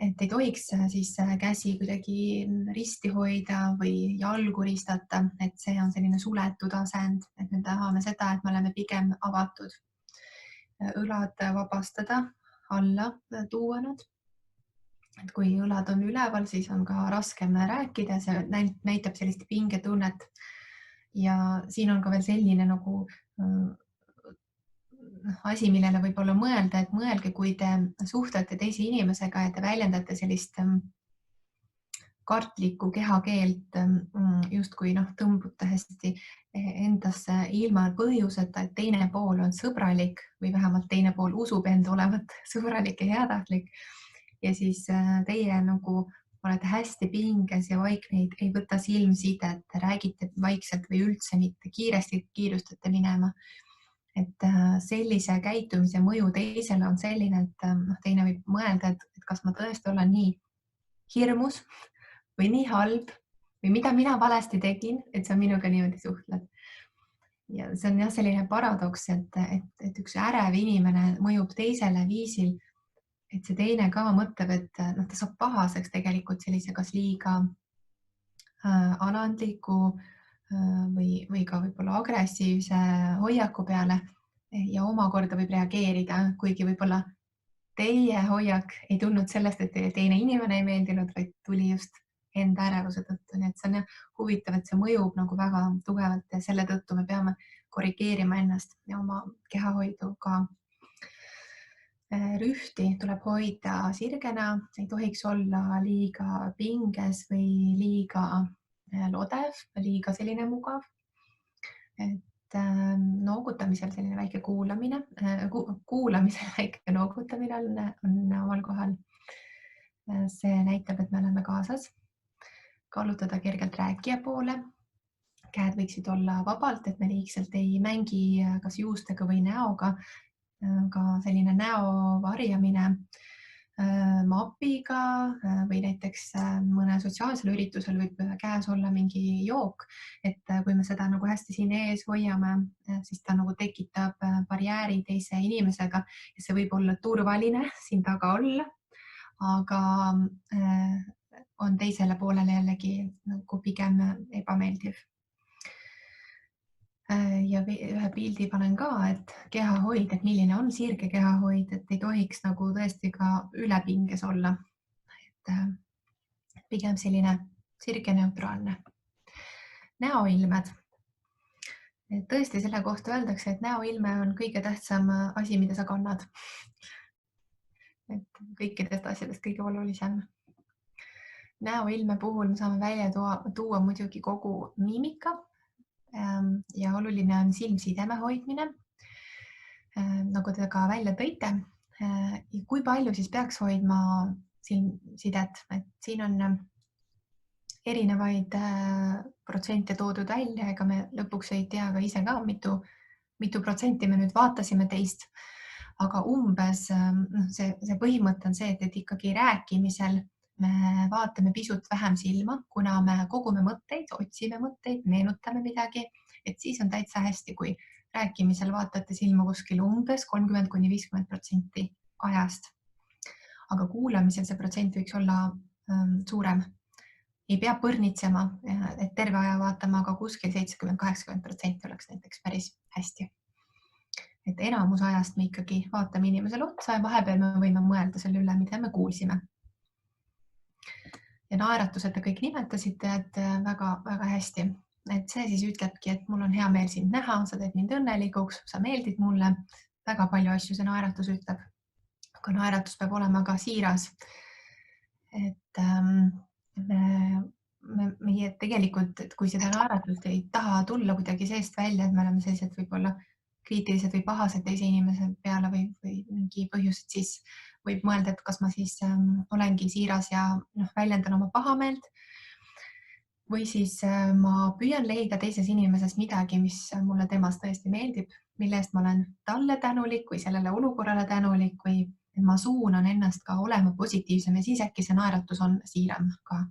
S1: Et ei tohiks siis käsi kuidagi risti hoida või jalgu ristata, et see on selline suletud asend, et me tahame seda, et me oleme pigem avatud. Õlad vabastada, alla tuua nad. Et kui õlad on üleval, siis on ka raskem rääkida, see näitab sellist pingetunnet. Ja siin on ka veel selline nagu asi, millele võib-olla mõelda, et mõelge, kui te suhtlete teise inimesega ja te väljendate sellist kartlikku kehakeelt justkui tõmbute hästi endasse ilma põhjuseta, et teine pool on sõbralik või vähemalt teine pool usub enda olevat sõbralik ja heatahtlik. Ja siis teie nagu olete hästi pinges ja vaikne, ei võta silmsidet, räägite vaikselt või üldse mitte, kiiresti kiirustate minema. Et sellise käitumise mõju teisele on selline, et teine võib mõelda, et kas ma tõesti olen nii hirmus või nii halb või mida mina valesti tegin, et sa minuga niimoodi suhtled. Ja see on jah selline paradoks, et üks ärev inimene mõjub teisele viisil, et see teine ka mõtleb, et ta saab pahaseks tegelikult sellise kas liiga alandliku või ka võib-olla agressiivse hoiaku peale ja omakorda võib reageerida, kuigi võib-olla teie hoiak ei tulnud sellest, et teie teine inimene ei meeldinud, vaid tuli just enda ärevuse tõttu. Nii et see on huvitav, et see mõjub nagu väga tugevalt ja selle tõttu me peame korrigeerima ennast ja oma kehahoidu ka. Rühti tuleb hoida sirgena, ei tohiks olla liiga pinges või liiga lodev, liiga selline mugav. Et noogutamisel selline väike kuulamisel väike noogutamine on omal kohal. See näitab, et me oleme kaasas. Kallutada kergelt rääkija poole. Käed võiksid olla vabalt, et me liigselt ei mängi kas juustega või näoga. Ka selline näo varjamine mapiga või näiteks mõne sotsiaalsel üritusel võib käes olla mingi jook, et kui me seda nagu hästi siin ees hoiame, siis ta nagu tekitab barjääri teise inimesega ja see võib olla turvaline siin taga olla, aga on teisele poolele jällegi nagu pigem ebameeldiv. Ja ühe pildi panen ka, et kehahoid, et milline on sirge kehahoid, et ei tohiks nagu tõesti ka ülepinges olla. Et pigem selline sirge neutraalne. Näoilmed. Tõesti selle kohta öeldakse, et näoilme on kõige tähtsam asi, mida sa kannad. Et kõikidest asjadest kõige olulisem. Näoilme puhul saame välja tuua muidugi kogu miimika. Ja oluline on silmsideme hoidmine, nagu te ka välja tõite. Kui palju siis peaks hoidma silmsidet? Et siin on erinevaid protsente toodud välja, ega me lõpuks ei tea ka ise ka, mitu protsenti me nüüd vaatasime teist. Aga umbes see põhimõte on see, et ikkagi rääkimisel me vaatame pisut vähem silma, kuna me kogume mõtteid, otsime mõtteid, meenutame midagi, et siis on täitsa hästi, kui rääkimisel vaatate silma kuskil umbes 30–50% ajast. Aga kuulamisel see protsent võiks olla suurem. Ei pea põrnitsema, et terve aja vaatama, aga kuskil 70–80% oleks näiteks päris hästi. Et enamus ajast me ikkagi vaatame inimesele otsa ja vahepeal me võime mõelda selle üle, mida me kuulsime. Ja naeratused te kõik nimetasite, et väga hästi. Et see siis ütlebki, et mul on hea meel sind näha, sa teed mind õnnelikuks, sa meeldid mulle. Väga palju asju see naeratus ütleb. Aga naeratus peab olema ka siiras. Et meie tegelikult, et kui seda naeratust ei taha tulla kuidagi seest välja, et me oleme sellised võib-olla kriitilised või pahased teise inimese peale või mingi põhjused, siis võib mõelda, et kas ma siis olengi siiras ja väljendan oma pahameelt või siis ma püüan leida teises inimeses midagi, mis mulle temas tõesti meeldib, mille eest ma olen talle tänulik või sellele olukorrale tänulik või ma suunan ennast ka olema positiivsem ja siis äkki see naeratus on siiram ka.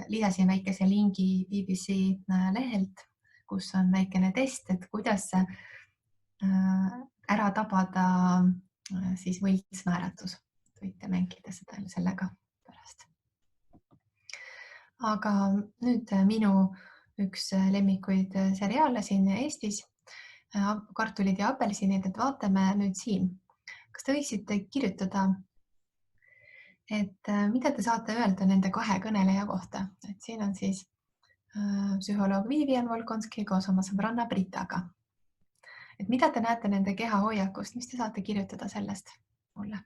S1: Lisasin väikese lingi BBC lehelt, kus on väikene test, et kuidas ära tabada siis võltsnaeratus. Võite mängida seda sellega pärast. Aga nüüd minu üks lemmikuid seriaale siin Eestis, Kartulid ja apelsinid, et vaatame nüüd siin. Kas te võiksite kirjutada, et mida te saate öelda nende kahe kõneleja kohta? Et siin on siis psühholoog Vivian Volkonski koos oma sõbranna Britaga. Et mida te näete nende kehahoiakust, mis te saate kirjutada sellest mulle?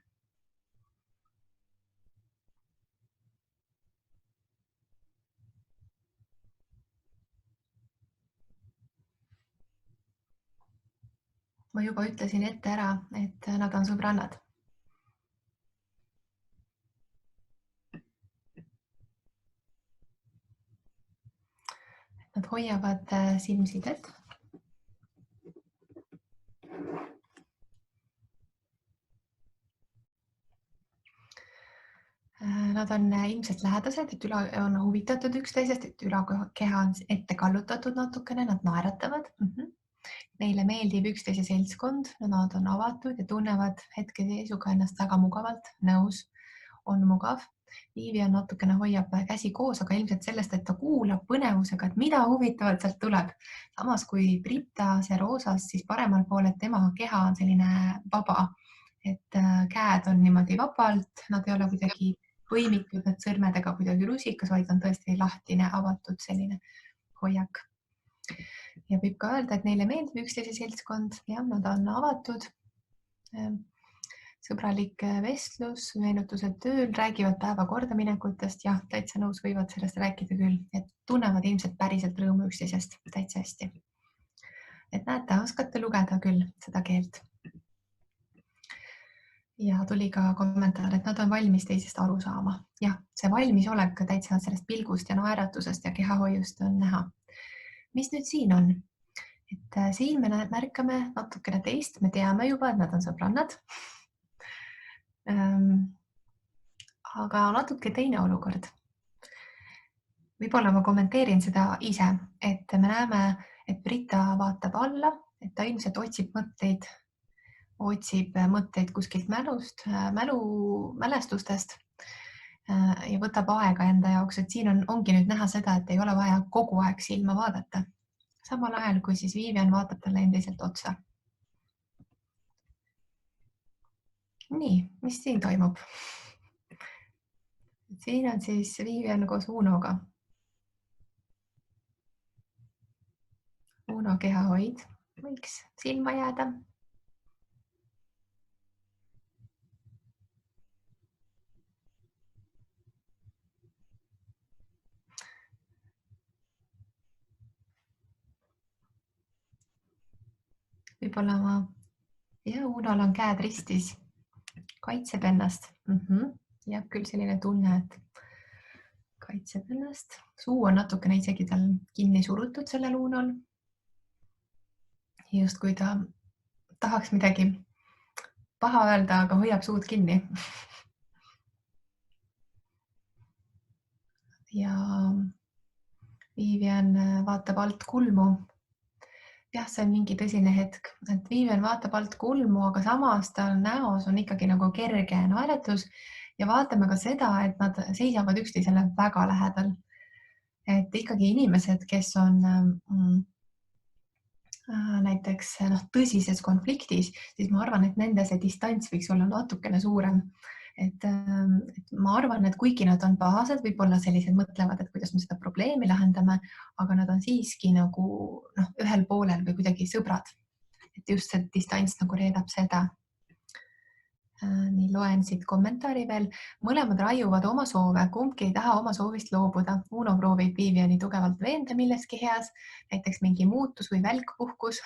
S1: ma juba ütlesin ette ära, et nad on sõbrannad. Nad hoiavad silmsidet. Nad on ilmselt lähedased, et on huvitatud üksteisest, et ülakeha on ette kallutatud natukene, nad naeratavad. Neile meeldib üksteise seltskond, nad on avatud ja tunnevad hetkeseisuga ennast väga mugavalt, nõus, on mugav. Vivian natukene hoiab käsi koos, aga ilmselt sellest, et ta kuulab põnevusega, et mida huvitavat sealt tuleb. Samas kui Britta see roosas, siis paremal pool, et tema keha on selline vaba, et käed on niimoodi vabalt, nad ei ole kuidagi põimitud need sõrmedega kuidagi rusikas, vaid on tõesti lahtine, avatud selline hoiak. Ja võib ka öelda, et neile meeldib üksteise seltskond ja nad on avatud. Sõbralik vestlus, meenutused tööl, räägivad päeva kordaminekutest. Jah, täitsa nõus, võivad sellest rääkida küll, et tunnevad ilmselt päriselt rõõmu üksteisest täitsa hästi. Et näete, oskate lugeda küll seda keelt. Ja tuli ka kommentaar, et nad on valmis teisest aru saama. Jah, see valmisolek täitsa sellest pilgust ja naeratusest ja kehahoiust on näha. Mis nüüd siin on? Et siin me märkame natukene teist, me teame juba, et nad on sõbrannad. Aga natuke teine olukord. Võib-olla ma kommenteerin seda ise, et me näeme, et Britta vaatab alla, et ta ilmselt otsib mõtteid kuskilt mälestustest ja võtab aega enda jaoks, et siin ongi nüüd näha seda, et ei ole vaja kogu aeg silma vaadata. Samal ajal, kui siis Vivian vaatab talle endiselt otsa. Nii, mis siin toimub? Siin on siis Vivian koos Unoga. Uno kehahoid võiks silma jääda. Võib-olla ja Unol on käed ristis, kaitseb ennast. Jääb küll selline tunne, et kaitseb ennast. Suu on natukene isegi tal kinni surutud sellel Unol. Just kui ta tahaks midagi paha öelda, aga hoiab suud kinni. Ja Vivian vaatab alt kulmu. Jah, see on mingi tõsine hetk, et Vivian vaatab alt kulmu, aga samas tal näos on ikkagi nagu kerge naeratus ja vaatame ka seda, et nad seisavad üksteisele väga lähedal. Et ikkagi inimesed, kes on näiteks tõsises konfliktis, siis ma arvan, et nende see distants võiks olla natukene suurem. Et ma arvan, et kuigi nad on pahased, võib-olla sellised mõtlevad, et kuidas me seda probleemi lahendame, aga nad on siiski nagu ühel poolel või kuidagi sõbrad. Et just see distants nagu reedab seda. Nii loen siit kommentaari veel. Mõlemad raiuvad oma soove, kumbki ei taha oma soovist loobuda. Uno proovib Viviani tugevalt veenda milleski heas, näiteks mingi muutus või välkpuhkus,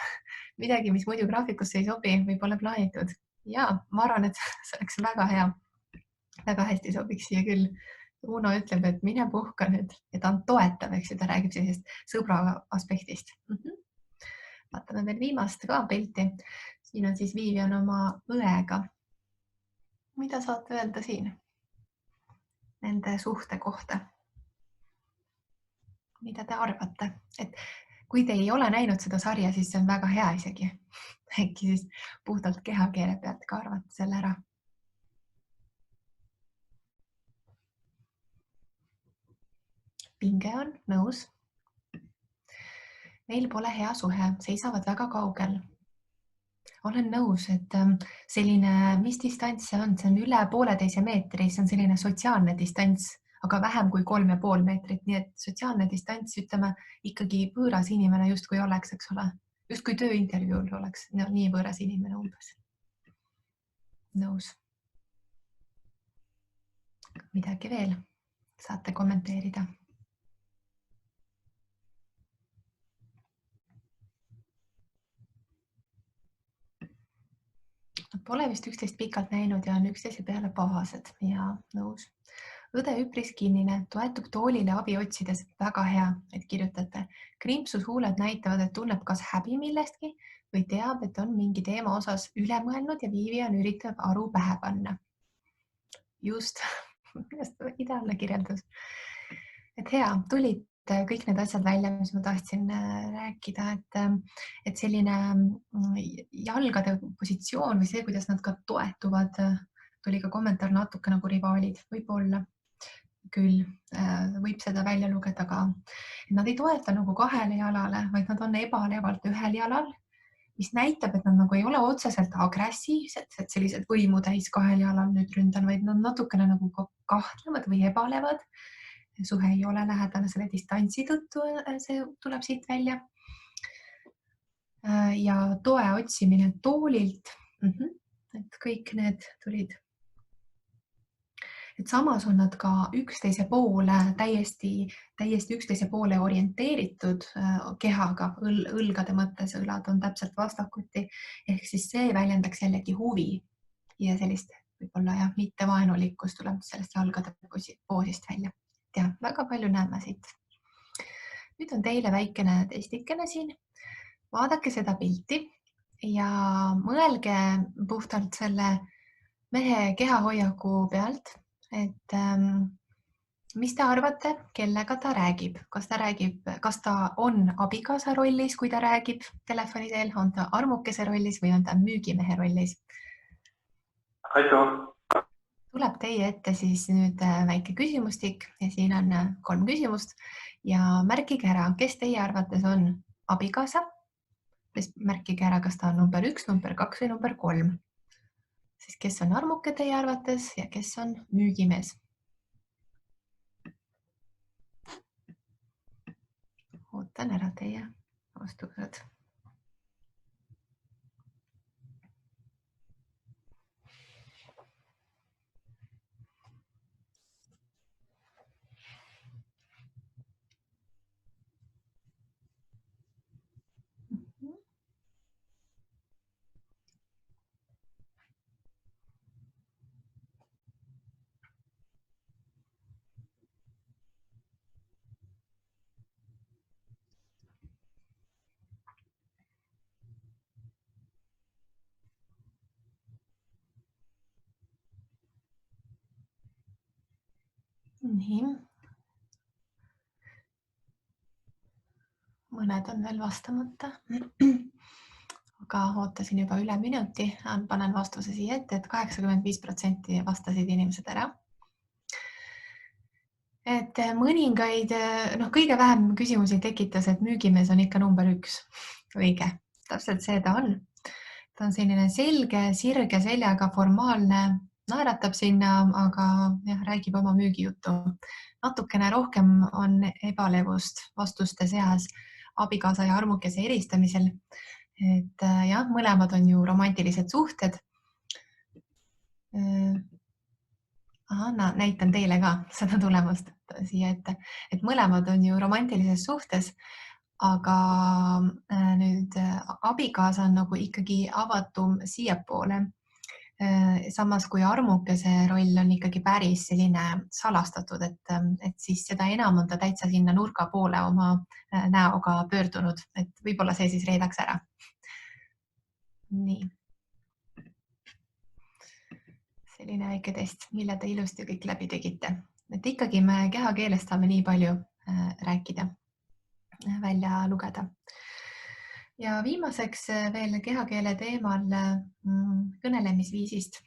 S1: midagi, mis muidu graafikusse ei sobi või pole plaanitud. Ja ma arvan, et see oleks väga hea. Väga hästi sobiks siia küll. Uno ütleb, et mine puhka nüüd ja ta on toetav, eks ju, ta räägib sellisest sõbra aspektist. Vaatame veel viimast ka pilti. Siin on siis Vivian oma õega. Mida saate öelda siin nende suhte kohta? Mida te arvate? Et kui te ei ole näinud seda sarja, siis see on väga hea isegi. Äkki siis puhtalt kehakeele pealt ka arvate selle ära. Pinge on nõus. Neil pole hea suhe, seisavad väga kaugel. Olen nõus, et selline, mis distants see on? See on üle 1,5 meetri, see on selline sotsiaalne distants, aga vähem kui 3,5 meetrit. Nii et sotsiaalne distants, ütleme, ikkagi võõras inimene justkui oleks, eks ole. Justkui tööintervjuul oleks nii võõras inimene umbes. Nõus. Midagi veel saate kommenteerida. Pole vist üksteist pikalt näinud ja on üksteise peale pahased ja nõus. Õde üpris kinnine, toetub toolile abi otsides. Väga hea, et kirjutate. Krimpsus huuled näitavad, et tunneb kas häbi millestki või teab, et on mingi teema osas üle mõelnud ja Vivian üritab aru pähe panna. Just, ideaalne kirjeldus. Et hea, tulid kõik need asjad välja, mis ma tahtsin rääkida, et selline jalgade positsioon või see, kuidas nad ka toetuvad, tuli ka kommentaar natuke nagu rivaalid, võib-olla küll võib seda välja lugeda ka. Nad ei toeta nagu kahele jalale, vaid nad on ebalevalt ühel jalal, mis näitab, et nad nagu ei ole otseselt agressiivsed, et sellised võimutäis kahel jalal nüüd ründan, vaid nad natukene nagu kahtlevad või ebalevad. Suhe ei ole lähedane selle distantsi tõttu, see tuleb siit välja. Ja toe otsimine toolilt, et kõik need tulid. Et samas on nad ka üksteise poole täiesti üksteise poole orienteeritud kehaga, õlgade mõttes, õlad on täpselt vastakuti. Ehk siis see väljendaks jällegi huvi ja sellist võib-olla jah, mitte vaenulikkust tuleb sellest jalgade poosist välja. Ja väga palju näeme siit. Nüüd on teile väikene testikene siin. Vaadake seda pilti ja mõelge puhtalt selle mehe kehahoiaku pealt, et mis te arvate, kellega ta räägib? Kas ta on abikaasa rollis, kui ta räägib telefoni teel? On ta armukese rollis või on ta müügimehe rollis? Tuleb teie ette siis nüüd väike küsimustik ja siin on 3 küsimust ja märkige ära, kes teie arvates on abikaasa. Märkige ära, kas ta on number 1, number 2 või number 3. Siis kes on armuke teie arvates ja kes on müügimees? Ootan ära teie vastused. Nii. Mõned on veel vastamata, aga ootasin juba üle minuti. Panen vastuse siia ette, et 85% vastasid inimesed ära. Et mõningaid, kõige vähem küsimusi tekitas, et müügimees on ikka number 1. Õige, täpselt see ta on. Ta on selline selge, sirge seljaga, formaalne, naeratab sinna, aga räägib oma müügijuttu. Natukene rohkem on ebalevust vastuste seas abikaasa ja armukese eristamisel. Et jah, mõlemad on ju romantilised suhted. Näitan teile ka seda tulemust siia ette, et mõlemad on ju romantilises suhtes, aga nüüd abikaasa on nagu ikkagi avatum siiapoole. Samas kui armukese roll on ikkagi päris selline salastatud, et siis seda enam on ta täitsa sinna nurga poole oma näoga pöördunud, et võib-olla see siis reedaks ära. Nii. Selline väike test, mille te ilusti kõik läbi tegite. Et ikkagi me kehakeelest saame nii palju rääkida, välja lugeda. Ja viimaseks veel kehakeele teemal kõnelemisviisist.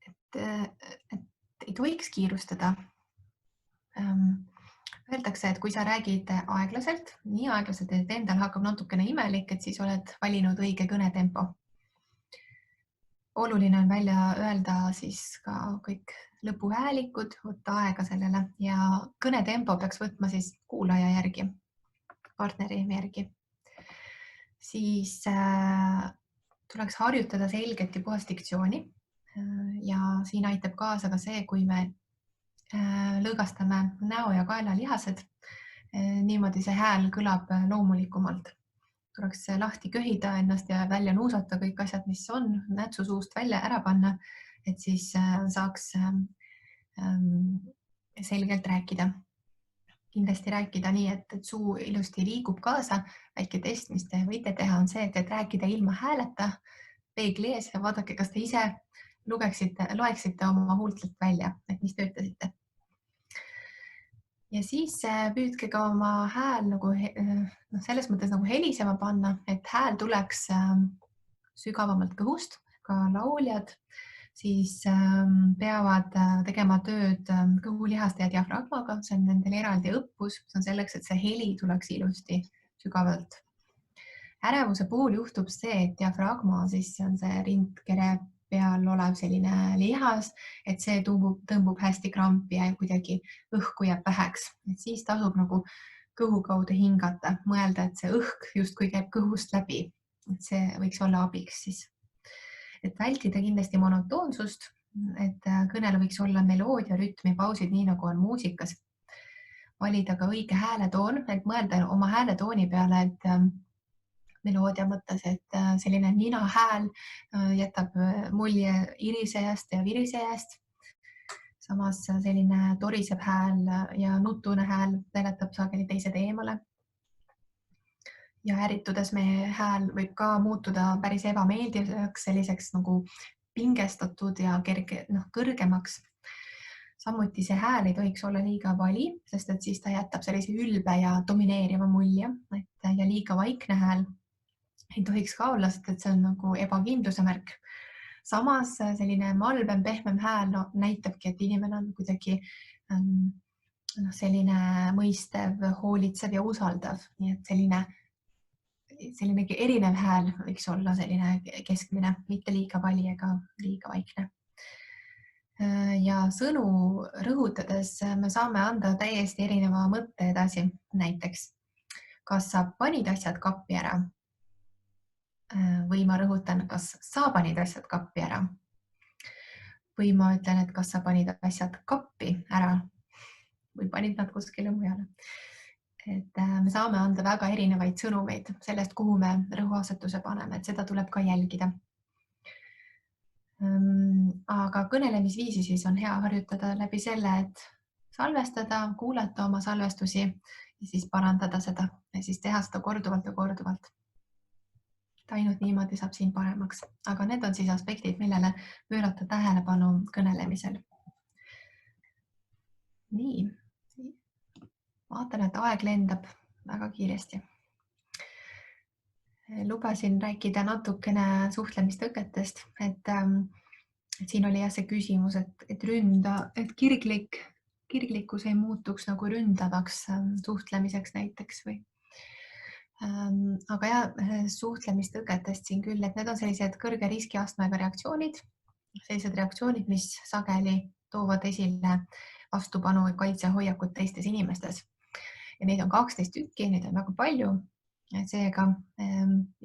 S1: Et ei tohiks kiirustada. Öeldakse, et kui sa räägid aeglaselt, nii aeglaselt, et endal hakkab natukene imelik, et siis oled valinud õige kõnetempo. Oluline on välja öelda siis ka kõik lõpuhäälikud, võtta aega sellele ja kõnetempo peaks võtma siis kuulaja järgi, partneri järgi. Siis tuleks harjutada selget ja puhast diktsiooni ja siin aitab kaasa ka see, kui me lõõgastame näo ja kaela lihased. Niimoodi see hääl kõlab loomulikumalt. tuleks lahti köhida ennast ja välja nuusata kõik asjad, mis on, nätsu suust välja ära panna, et siis saaks selgelt rääkida. Kindlasti rääkida nii, et suu ilusti liigub kaasa. Väike test, mis te võite teha, on see, et rääkida ilma hääleta peegli ees ja vaadake, kas te ise loeksite oma huultelt välja, et mis te ütlesite. Ja siis püüdke ka oma hääl nagu selles mõttes nagu helisema panna, et hääl tuleks sügavamalt kõhust. Ka lauljad siis peavad tegema tööd kõhulihaste ja diafragmaga. See on nendel eraldi õppus. See on selleks, et see heli tuleks ilusti sügavalt. Ärevuse puhul juhtub see, et diafragma siis on see rindkere peal olev selline lihas, et see tõmbub hästi krampi ja kuidagi õhku jääb väheks. Et siis tasub nagu kõhu kaudu hingata, mõelda, et see õhk justkui käib kõhust läbi. Et see võiks olla abiks siis. Et vältida kindlasti monotoonsust, et kõnel võiks olla meloodia, rütm ja pausid, nii nagu on muusikas. Valida ka õige hääletoon, et mõelda oma hääletooni peale, et meloodia mõttes, et selline ninahääl jätab mulje irisejast ja virisejast. Samas selline toriseb hääl ja nutune hääl peletab sageli teised eemale. Ja äritudes meie hääl võib ka muutuda päris ebameeldivaks, selliseks nagu pingestatud ja kõrgemaks. Samuti see hääl ei tohiks olla liiga vali, sest et siis ta jätab sellise ülbe ja domineeriva mulje, ja liiga vaikne hääl ei tohiks ka olla, sest et see on nagu ebakindluse märk. Samas selline malbem, pehmem hääl näitabki, et inimene on kuidagi selline mõistev, hoolitsev ja usaldav. Nii et selline erinev hääl võiks olla selline keskmine, mitte liiga vali ega liiga vaikne. Ja sõnu rõhutades me saame anda täiesti erineva mõtte edasi. Näiteks, kas sa panid asjad kappi ära? Või ma rõhutan, kas sa panid asjad kappi ära? Või ma ütlen, et kas sa panid asjad kappi ära või panid nad kuskile mujale. Et me saame anda väga erinevaid sõnumeid sellest, kuhu me rõhuasetuse paneme, et seda tuleb ka jälgida. Aga kõnelemisviisi siis on hea harjutada läbi selle, et salvestada, kuulata oma salvestusi ja siis parandada seda ja siis teha seda korduvalt ja korduvalt. Ainult niimoodi saab siin paremaks, aga need on siis aspektid, millele pöörata tähelepanu kõnelemisel. Nii, vaatan, et aeg lendab väga kiiresti. Lubasin rääkida natukene suhtlemistõketest, et siin oli see küsimus, et kirglikkus ei muutuks nagu ründavaks suhtlemiseks näiteks või. Aga suhtlemistõketest siin küll, et need on sellised kõrge riskiastmega reaktsioonid, sellised reaktsioonid, mis sageli toovad esile vastupanu või kaitsehoiakut teistes inimestes. Ja neid on 12 tükki, neid on väga palju. Seega,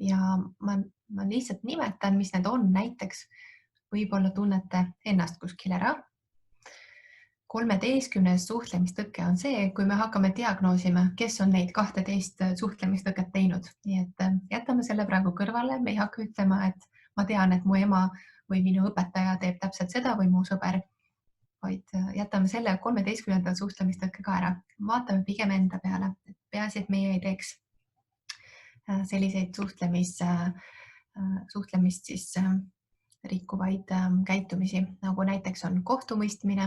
S1: ja ma lihtsalt nimetan, mis need on. Näiteks võib-olla tunnete ennast kuskil ära. 13. suhtlemistõke on see, kui me hakkame diagnoosima, kes on neid 12 suhtlemistõket teinud. Nii et jätame selle praegu kõrvale. Me ei hakka ütlema, et ma tean, et mu ema või minu õpetaja teeb täpselt seda või mu sõber, vaid jätame selle 13. suhtlemistõkke ka ära. Vaatame pigem enda peale. Peaasi, et meie ei teeks selliseid suhtlemist siis rikkuvaid käitumisi, nagu näiteks on kohtumõistmine,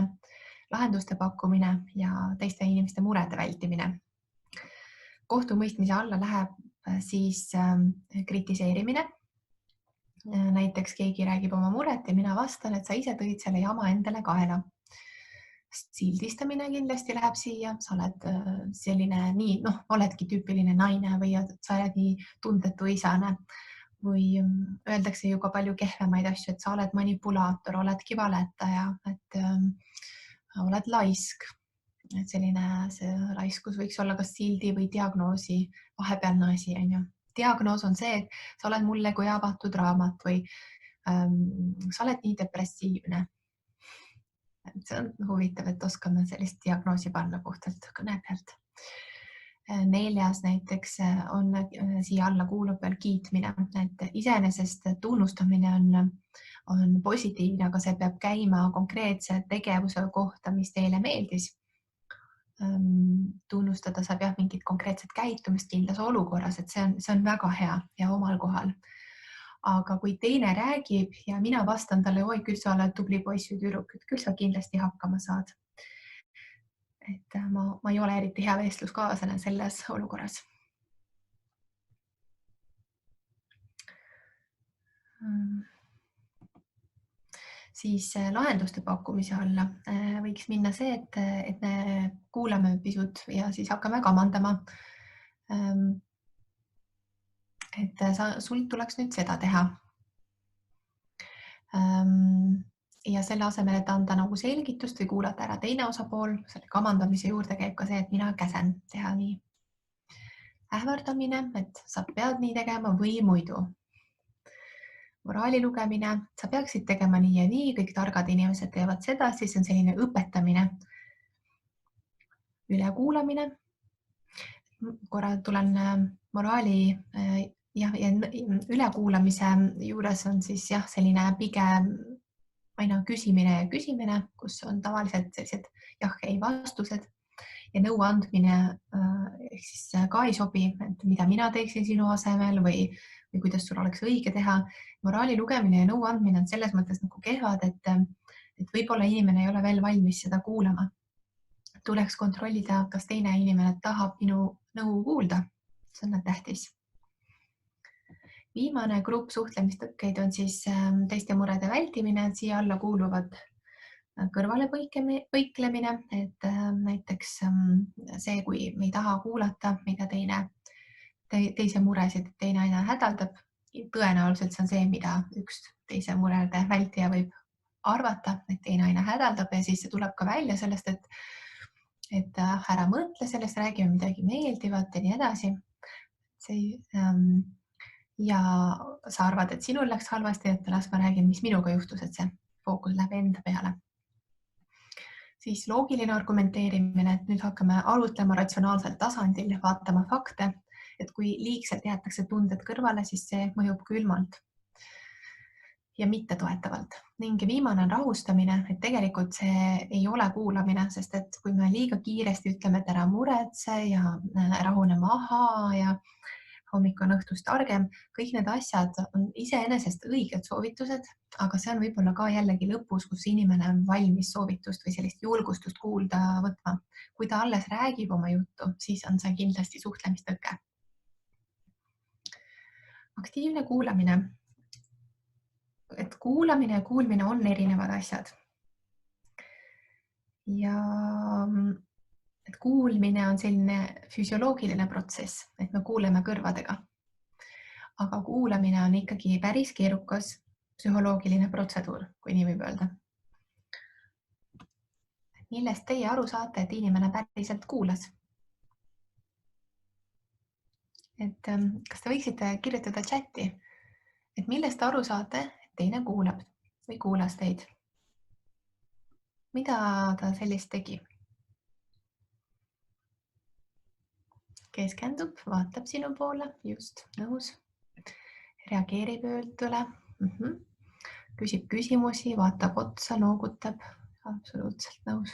S1: lahenduste pakkumine ja teiste inimeste murede vältimine. Kohtumõistmise alla läheb siis kritiseerimine. Näiteks keegi räägib oma muret ja mina vastan, et sa ise tõid selle jama endale kaela. Sildistamine kindlasti läheb siia, sa oled selline oledki tüüpiline naine või sa oled nii tundetu isane või öeldakse ju ka palju kehvemaid asju, et sa oled manipulaator, oledki valetaja, et oled laisk. Et selline see laiskus võiks olla kas sildi või diagnoosi vahepealne asi. Diagnoos on see, et sa oled mulle kui avatud raamat või sa oled nii depressiivne. See on huvitav, et oskame sellist diagnoosi panna puhtalt kõne pealt. Neljas näiteks on siia alla kuulub veel kiitmine, et iseenesest tunnustamine on positiivne, aga see peab käima konkreetse tegevuse kohta, mis teile meeldis. Tunnustada saab jah mingit konkreetset käitumist kindlas olukorras, et see on väga hea ja omal kohal. Aga kui teine räägib ja mina vastan talle, oi, küll sa oled tubli poiss või tüdruk, et küll sa kindlasti hakkama saad. Et ma ei ole eriti hea vestluskaaslane selles olukorras. Siis lahenduste pakkumise alla võiks minna see, et me kuulame pisut ja siis hakkame kamandama. Et sul tuleks nüüd seda teha. Ja selle asemel, et anda nagu selgitust või kuulata ära teine osapool, selle kamandamise juurde käib ka see, et mina käsen teha nii. Ähvardamine, et sa pead nii tegema või muidu. Moraali lugemine, sa peaksid tegema nii ja nii, kõik targad inimesed teevad seda, siis on selline õpetamine. Ülekuulamine. Korra tulen moraali ja ülekuulamise juures on siis jah, selline pigem aina küsimine ja küsimine, kus on tavaliselt sellised jah-ei vastused ja nõu andmine ehk siis ka ei sobi, et mida mina teeksin sinu asemel või kuidas sul oleks õige teha. Moraali lugemine ja nõu andmine on selles mõttes nagu kehvad, et võib-olla inimene ei ole veel valmis seda kuulama. Tuleks kontrollida, kas teine inimene tahab minu nõu kuulda. See on tähtis. Viimane grupp suhtlemistõkkeid on siis teiste murede vältimine. Siia alla kuuluvad kõrvale põiklemine, et näiteks see, kui me ei taha kuulata, mida teise muresid teine aina hädaldab. Tõenäoliselt see on see, mida üks teise murede vältija võib arvata, et teine aina hädaldab ja siis see tuleb ka välja sellest, et ära mõtle sellest, räägime midagi meeldivat ja nii edasi. Ja sa arvad, et sinul läks halvasti, et las ma räägin, mis minuga juhtus, et see fookus läheb enda peale. Siis loogiline argumenteerimine, et nüüd hakkame arutlema ratsionaalsel tasandil ja vaatama fakte, et kui liigselt jäetakse tunded kõrvale, siis see mõjub külmalt ja mitte toetavalt. Ning viimane on rahustamine, et tegelikult see ei ole kuulamine, sest et kui me liiga kiiresti ütleme, et ära muretse ja rahune maha ja hommik on õhtust targem, kõik need asjad on iseenesest õiged soovitused, aga see on võib-olla ka jällegi lõpus, kus inimene on valmis soovitust või sellist julgustust kuulda võtma. Kui ta alles räägib oma juttu, siis on see kindlasti suhtlemistõke. Aktiivne kuulamine. Et kuulamine ja kuulmine on erinevad asjad. Ja et kuulmine on selline füsioloogiline protsess, et me kuuleme kõrvadega. Aga kuulamine on ikkagi päris keerukas psühholoogiline protseduur, kui nii võib öelda. Millest teie aru saate, et inimene päriselt kuulas? Et kas te võiksite kirjutada chati, et millest aru saate, et teine kuulab või kuulas teid? Mida ta sellist tegi? Keskendub, vaatab sinu poole, just, nõus. Reageerib öeldule, küsib küsimusi, vaatab otsa, noogutab, absoluutselt nõus.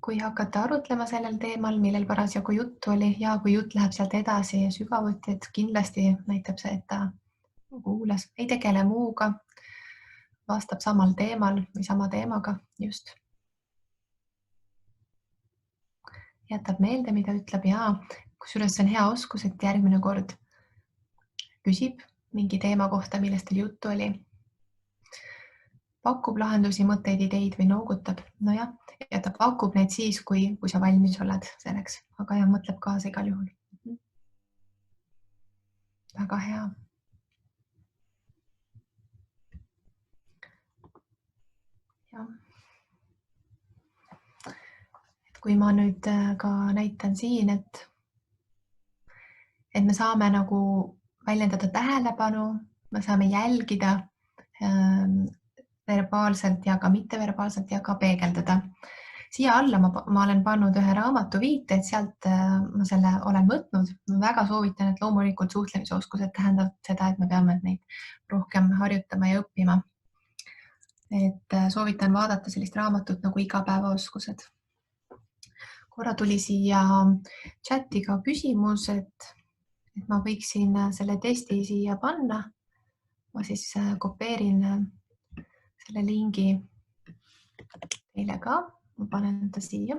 S1: Kui hakata arutlema sellel teemal, millel parasjagu juttu oli ja kui jutt läheb sealt edasi sügavuti, et kindlasti näitab see, et ta kuulas, ei tegele muuga, vastab samal teemal või sama teemaga, just. Jätab meelde, mida ütleb ja kusjuures see on hea oskus, et järgmine kord küsib mingi teema kohta, millest teil juttu oli. Pakub lahendusi, mõtteid, ideid või noogutab. No jah, ja ta pakub neid siis, kui sa valmis oled selleks, aga ja mõtleb kaasa igal juhul. Väga hea. Ja. Kui ma nüüd ka näitan siin, et me saame nagu väljendada tähelepanu, me saame jälgida verbaalselt ja ka mitteverbaalselt ja ka peegeldada, Siia alla ma olen pannud ühe raamatu viite, et sealt ma selle olen võtnud. Ma väga soovitan, et loomulikult suhtlemisoskused tähendavad seda, et me peame neid rohkem harjutama ja õppima. Et soovitan vaadata sellist raamatut nagu Igapäevaoskused. Korra tuli siia chati ka küsimus, et ma võiksin selle testi siia panna. Ma siis kopeerin selle lingi teile ka. Ma panen ta siia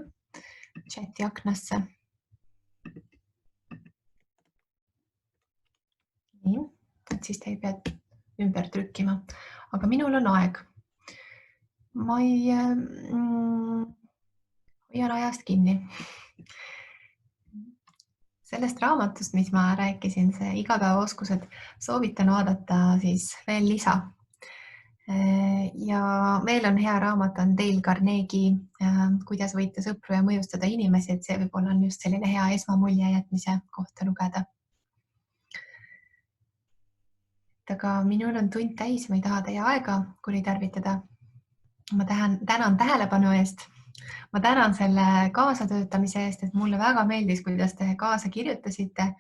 S1: chati aknasse. Nii, et siis te ei pea ümber trükkima, aga minul on aeg. Ma hoian ajast kinni. Sellest raamatust, mis ma rääkisin, see Igapäevaoskused, soovitan vaadata siis veel lisa. Ja veel on hea raamat on Dale Carnegie Kuidas võita sõpru ja mõjustada inimesi, et see võib-olla on just selline hea esmamulje jätmise kohta lugeda. Aga minul on tund täis, ma ei taha teie aega kuritarvitada. Ma tänan tähelepanu eest. Ma tänan selle kaasatöötamise eest, et mulle väga meeldis, kuidas te kaasa kirjutasite,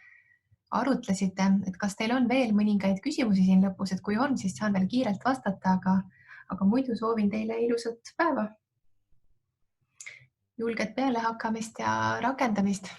S1: arutlesite, et kas teil on veel mõningaid küsimusi siin lõpus, et kui on, siis saan veel kiirelt vastata, aga muidu soovin teile ilusat päeva. Julget pealehakkamist ja rakendamist.